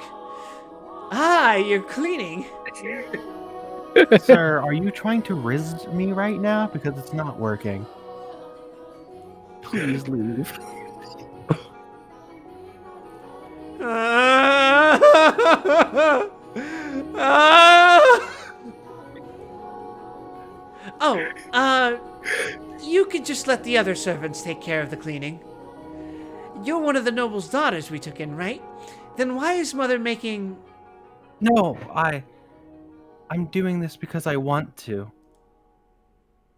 Ah, you're cleaning. Sir, are you trying to riz me right now? Because it's not working. Please leave. Oh, you could just let the other servants take care of the cleaning. You're one of the noble's daughters we took in, right? Then why is Mother making... No, I'm doing this because I want to.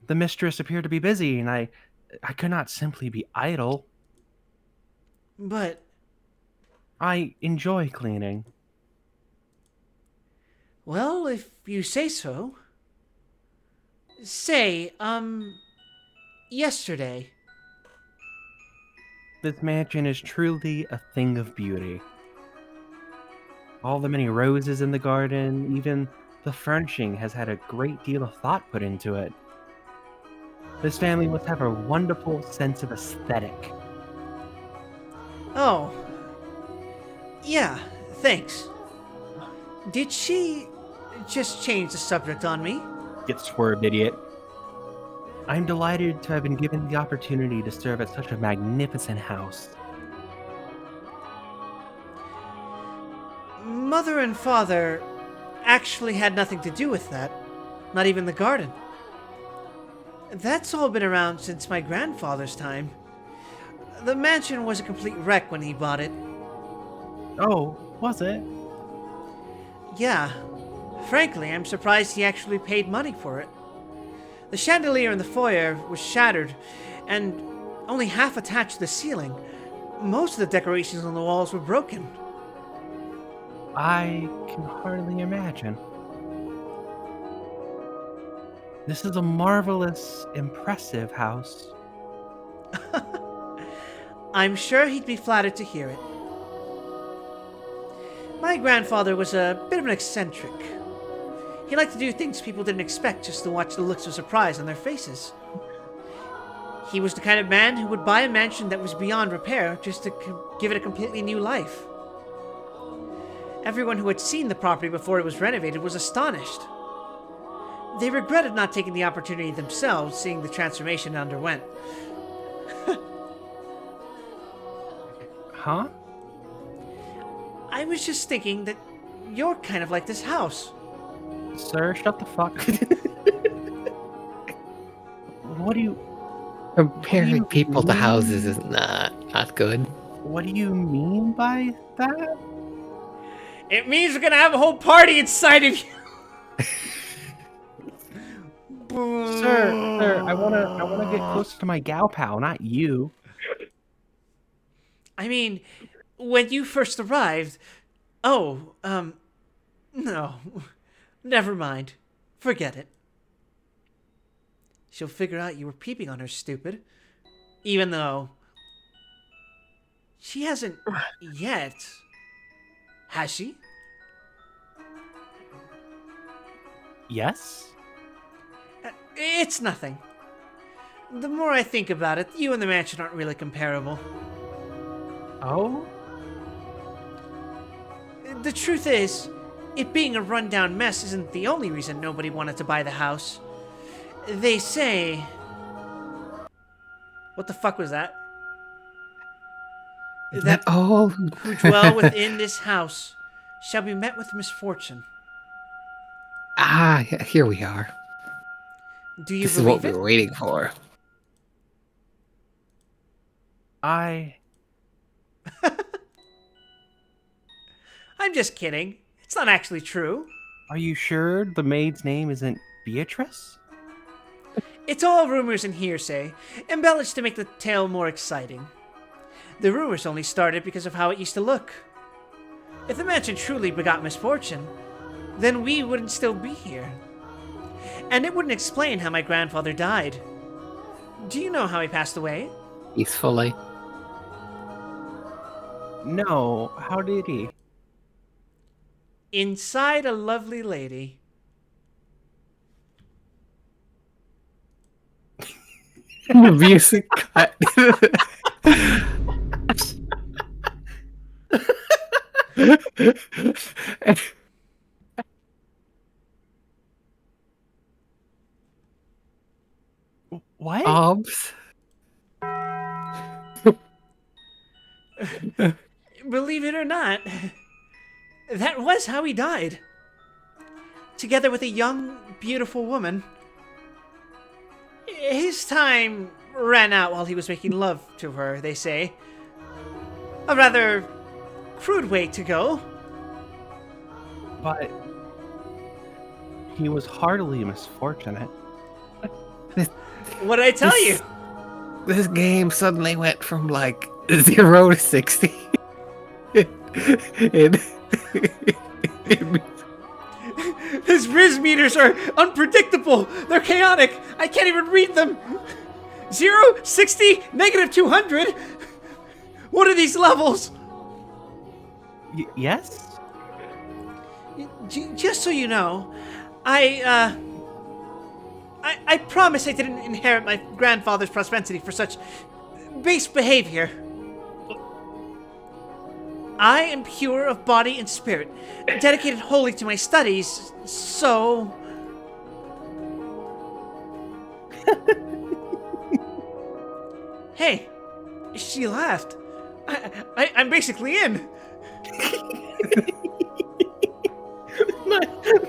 The mistress appeared to be busy, and I could not simply be idle. But, I enjoy cleaning. well, if you say so. Say, yesterday. This mansion is truly a thing of beauty. All the many roses in the garden, even the furnishing has had a great deal of thought put into it. This family must have a wonderful sense of aesthetic. Oh, yeah, thanks. Did she just change the subject on me? Get swerved, idiot. I'm delighted to have been given the opportunity to serve at such a magnificent house. Mother and father actually had nothing to do with that. Not even the garden. That's all been around since my grandfather's time. The mansion was a complete wreck when he bought it. Oh, was it? Yeah. Frankly, I'm surprised he actually paid money for it. The chandelier in the foyer was shattered and only half attached to the ceiling. Most of the decorations on the walls were broken. I can hardly imagine. This is a marvelous, impressive house. I'm sure he'd be flattered to hear it. My grandfather was a bit of an eccentric. He liked to do things people didn't expect just to watch the looks of surprise on their faces. He was the kind of man who would buy a mansion that was beyond repair just to give it a completely new life. Everyone who had seen the property before it was renovated was astonished. They regretted not taking the opportunity themselves, seeing the transformation it underwent. Huh? I was just thinking that you're kind of like this house. Sir, shut the fuck. What do you Comparing people to mean? houses is not good. What do you mean by that? It means we're gonna have a whole party inside of you. Sir, I wanna get closer to my gal pal, not you. I mean, when you first arrived... Oh, no. Never mind. Forget it. She'll figure out you were peeping on her, stupid. Even though... She hasn't yet. Has she? Yes? It's nothing. The more I think about it, you and the mansion aren't really comparable. Oh? The truth is, it being a rundown mess isn't the only reason nobody wanted to buy the house. They say... What the fuck was that? Is that all? Who dwell within this house shall be met with misfortune. Here we are. Do you This is what believe we it? were waiting for. I... I'm just kidding. It's not actually true. Are you sure the maid's name isn't Beatrice? It's all rumors and hearsay, embellished to make the tale more exciting. The rumors only started because of how it used to look. If the mansion truly begot misfortune, then we wouldn't still be here. And it wouldn't explain how my grandfather died. Do you know how he passed away? Peacefully. No, how did he? Inside a lovely lady. Music cut. What? Obs. Believe it or not, That was how he died. Together with a young, beautiful woman. His time ran out while he was making love to her, they say. A rather crude way to go. But he was hardly misfortunate. This, What did I tell you? this game suddenly went from like 0 to 60. in, His Riz meters are unpredictable. They're chaotic. I can't even read them. 0, 60, negative 200. What are these levels? Yes? Just so you know, I promise I didn't inherit my grandfather's propensity for such base behavior. I am pure of body and spirit, dedicated wholly to my studies, so... Hey, she laughed. I'm basically in.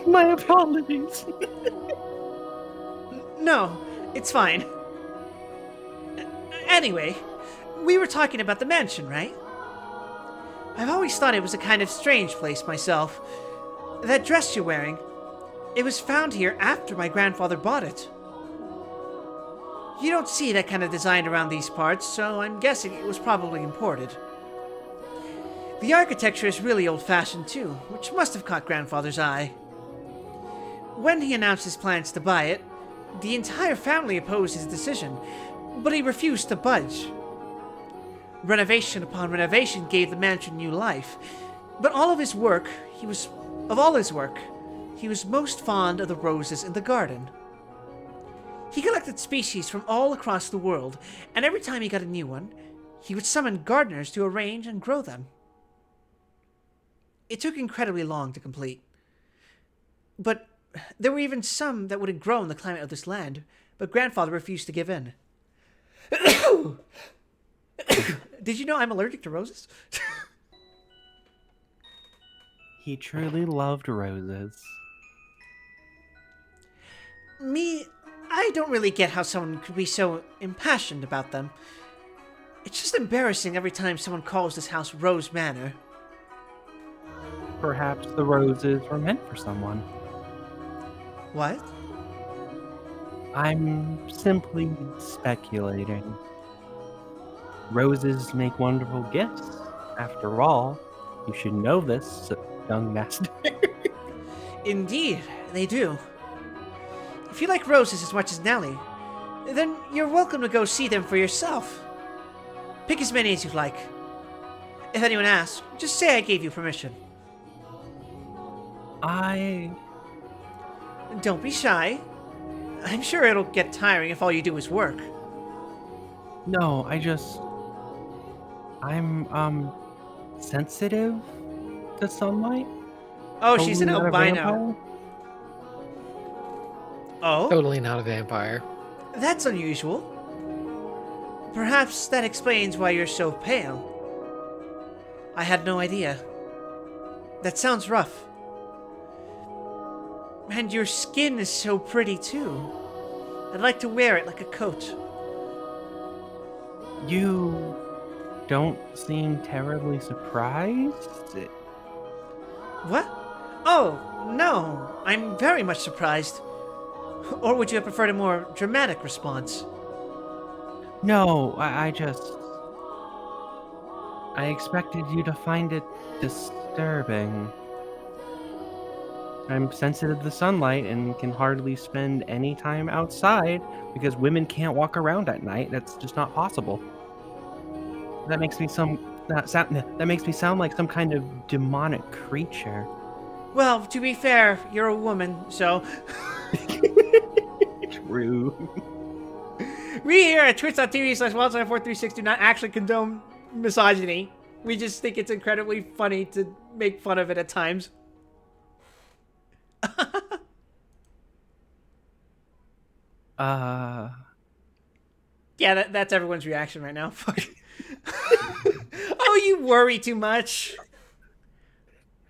My apologies. No, it's fine. Anyway, we were talking about the mansion, right? I've always thought it was a kind of strange place myself. That dress you're wearing, it was found here after my grandfather bought it. You don't see that kind of design around these parts, so I'm guessing it was probably imported. The architecture is really old-fashioned too, which must have caught grandfather's eye. When he announced his plans to buy it, the entire family opposed his decision, but he refused to budge. Renovation upon renovation gave the mansion new life, but of all his work, he was most fond of the roses in the garden. He collected species from all across the world, and every time he got a new one, he would summon gardeners to arrange and grow them. It took incredibly long to complete. But there were even some that wouldn't grow in the climate of this land, but grandfather refused to give in. Did you know I'm allergic to roses? He truly loved roses. Me, I don't really get how someone could be so impassioned about them. It's just embarrassing every time someone calls this house Rose Manor. Perhaps the roses were meant for someone. What? I'm simply speculating. Roses make wonderful gifts. After all, you should know this, young master. Indeed, they do. If you like roses as much as Nellie, then you're welcome to go see them for yourself. Pick as many as you'd like. If anyone asks, just say I gave you permission. Don't be shy. I'm sure it'll get tiring if all you do is work. No, I'm sensitive to sunlight. Oh, she's an Totally not a albino. vampire. Oh? Totally not a vampire. That's unusual. Perhaps that explains why you're so pale. I had no idea. That sounds rough. And your skin is so pretty too. I'd like to wear it like a coat. You don't seem terribly surprised. What? Oh, no. I'm very much surprised. Or would you have preferred a more dramatic response? No, I expected you to find it disturbing. I'm sensitive to sunlight and can hardly spend any time outside because women can't walk around at night. That's just not possible. That makes me that makes me sound like some kind of demonic creature. Well, to be fair, you're a woman, so... True. We here at twitch.tv/wildsign436 do not actually condone misogyny. We just think it's incredibly funny to make fun of it at times. Yeah, that's everyone's reaction right now. Fuck. Oh, you worry too much.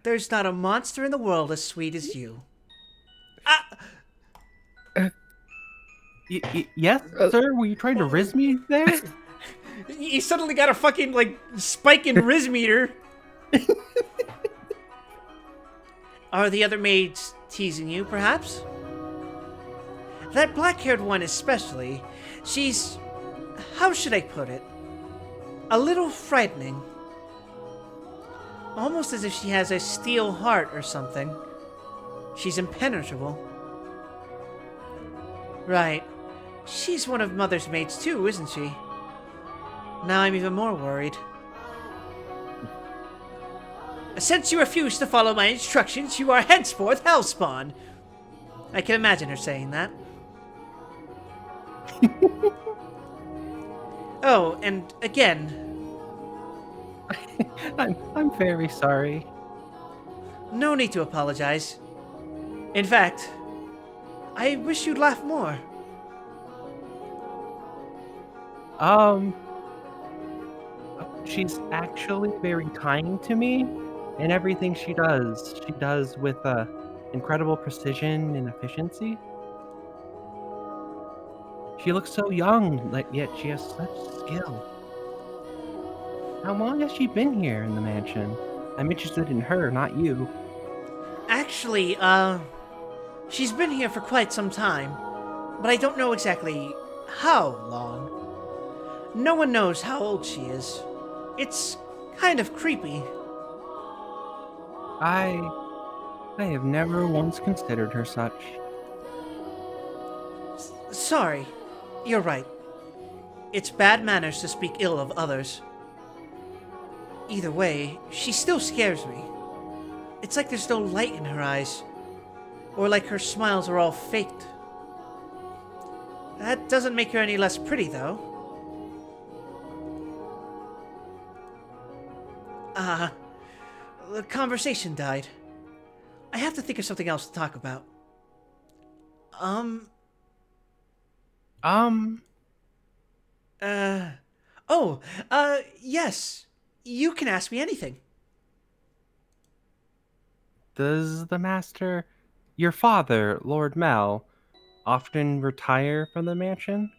There's not a monster in the world as sweet as you. Ah! Yes, sir? Were you trying to riz me there? You suddenly got a fucking, like, spike in Riz meter. Are the other maids teasing you, perhaps? That black-haired one especially. She's... how should I put it? A little frightening. Almost as if she has a steel heart or something. She's impenetrable. Right. She's one of Mother's maids too, isn't she? Now I'm even more worried. Since you refuse to follow my instructions, you are henceforth Hellspawn. I can imagine her saying that. Oh, and again... I'm very sorry. no need to apologize. In fact, I wish you'd laugh more. She's actually very kind to me, and everything she does with incredible precision and efficiency. She looks so young, yet she has such skill. How long has she been here in the mansion? I'm interested in her, not you. Actually, she's been here for quite some time, but I don't know exactly how long. No one knows how old she is. It's kind of creepy. I have never once considered her such. Sorry, you're right. It's bad manners to speak ill of others. Either way, she still scares me. It's like there's no light in her eyes, or like her smiles are all faked. That doesn't make her any less pretty, though. The conversation died. I have to think of something else to talk about. Yes. You can ask me anything. Does the master, your father, Lord Mel, often retire from the mansion?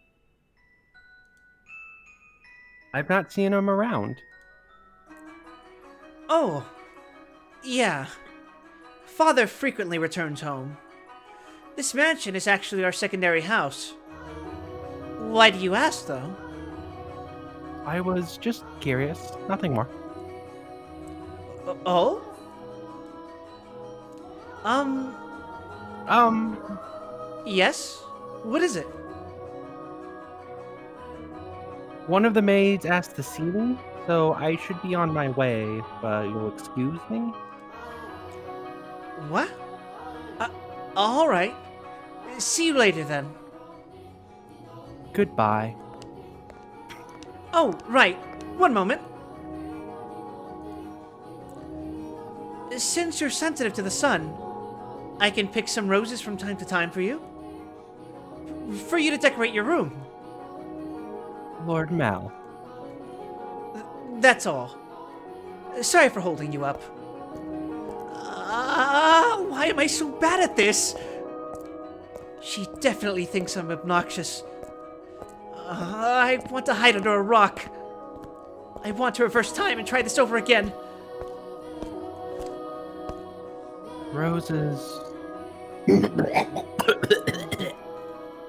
I've not seen him around. Oh, yeah. Father frequently returns home. This mansion is actually our secondary house. Why do you ask, though? I was just curious, nothing more. Oh? Yes? What is it? One of the maids asked to see me, so I should be on my way, but you'll excuse me? What? Alright. See you later, then. Goodbye. Oh, right. One moment. Since you're sensitive to the sun, I can pick some roses from time to time for you. For you to decorate your room. Lord Mel. That's all. Sorry for holding you up. Why am I so bad at this? She definitely thinks I'm obnoxious. I want to hide under a rock. I want to reverse time and try this over again. Roses.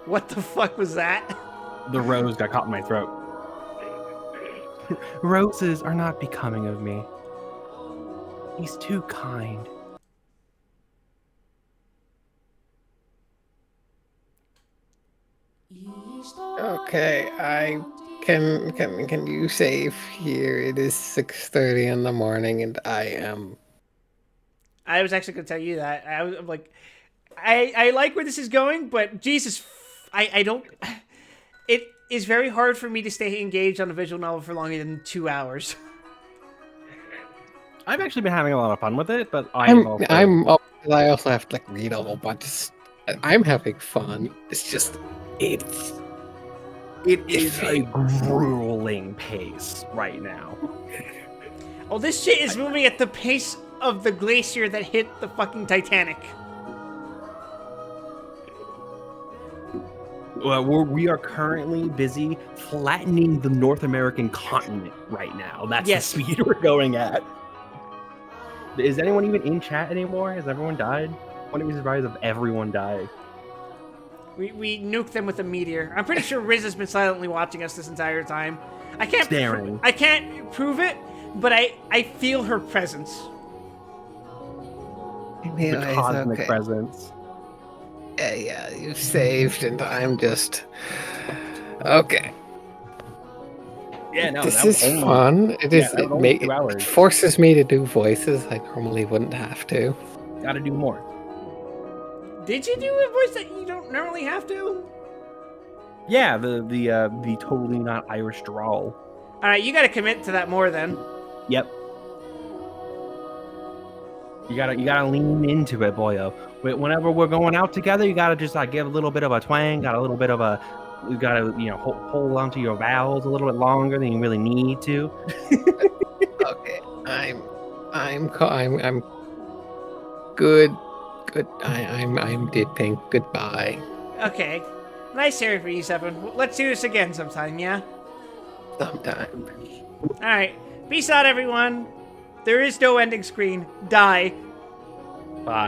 What the fuck was that? The rose got caught in my throat. Roses are not becoming of me. He's too kind. Okay, I can you save here? It is 6:30 in the morning and I am I was actually going to tell you that. I'm like, I like where this is going, but Jesus, I don't. It is very hard for me to stay engaged on a visual novel for longer than 2 hours. I've actually been having a lot of fun with it, but I also have to like read a whole bunch of I'm having fun. It's just it is a grueling pace right now. Oh, this shit is moving at the pace of the glacier that hit the fucking Titanic. Well, we are currently busy flattening the North American continent right now. That's Yes. the speed we're going at. Is anyone even in chat anymore? Has everyone died? Wouldn't be surprised if everyone died. We nuked them with a meteor. I'm pretty sure Riz has been silently watching us this entire time. I can't Staring. I can't prove it, but I feel her presence. The Anyways, cosmic okay. presence. Yeah, you saved, and I'm just okay. Yeah, no, This that was is only fun. It is. that was It, only it 2 hours. forces me to do voices I normally wouldn't have to. Gotta do more. Did you do a voice that you don't normally have to? Yeah, the totally not Irish drawl. All right, you got to commit to that more then. Yep. You gotta lean into it, boyo. Whenever we're going out together, you gotta just like give a little bit of a twang, got a little bit of a. You gotta hold onto your vowels a little bit longer than you really need to. Okay, I'm good. Good. I'm dipping. Goodbye. Okay. Nice hearing from you, Seven. Let's do this again sometime, yeah? Sometime. All right. Peace out, everyone. There is no ending screen. Die.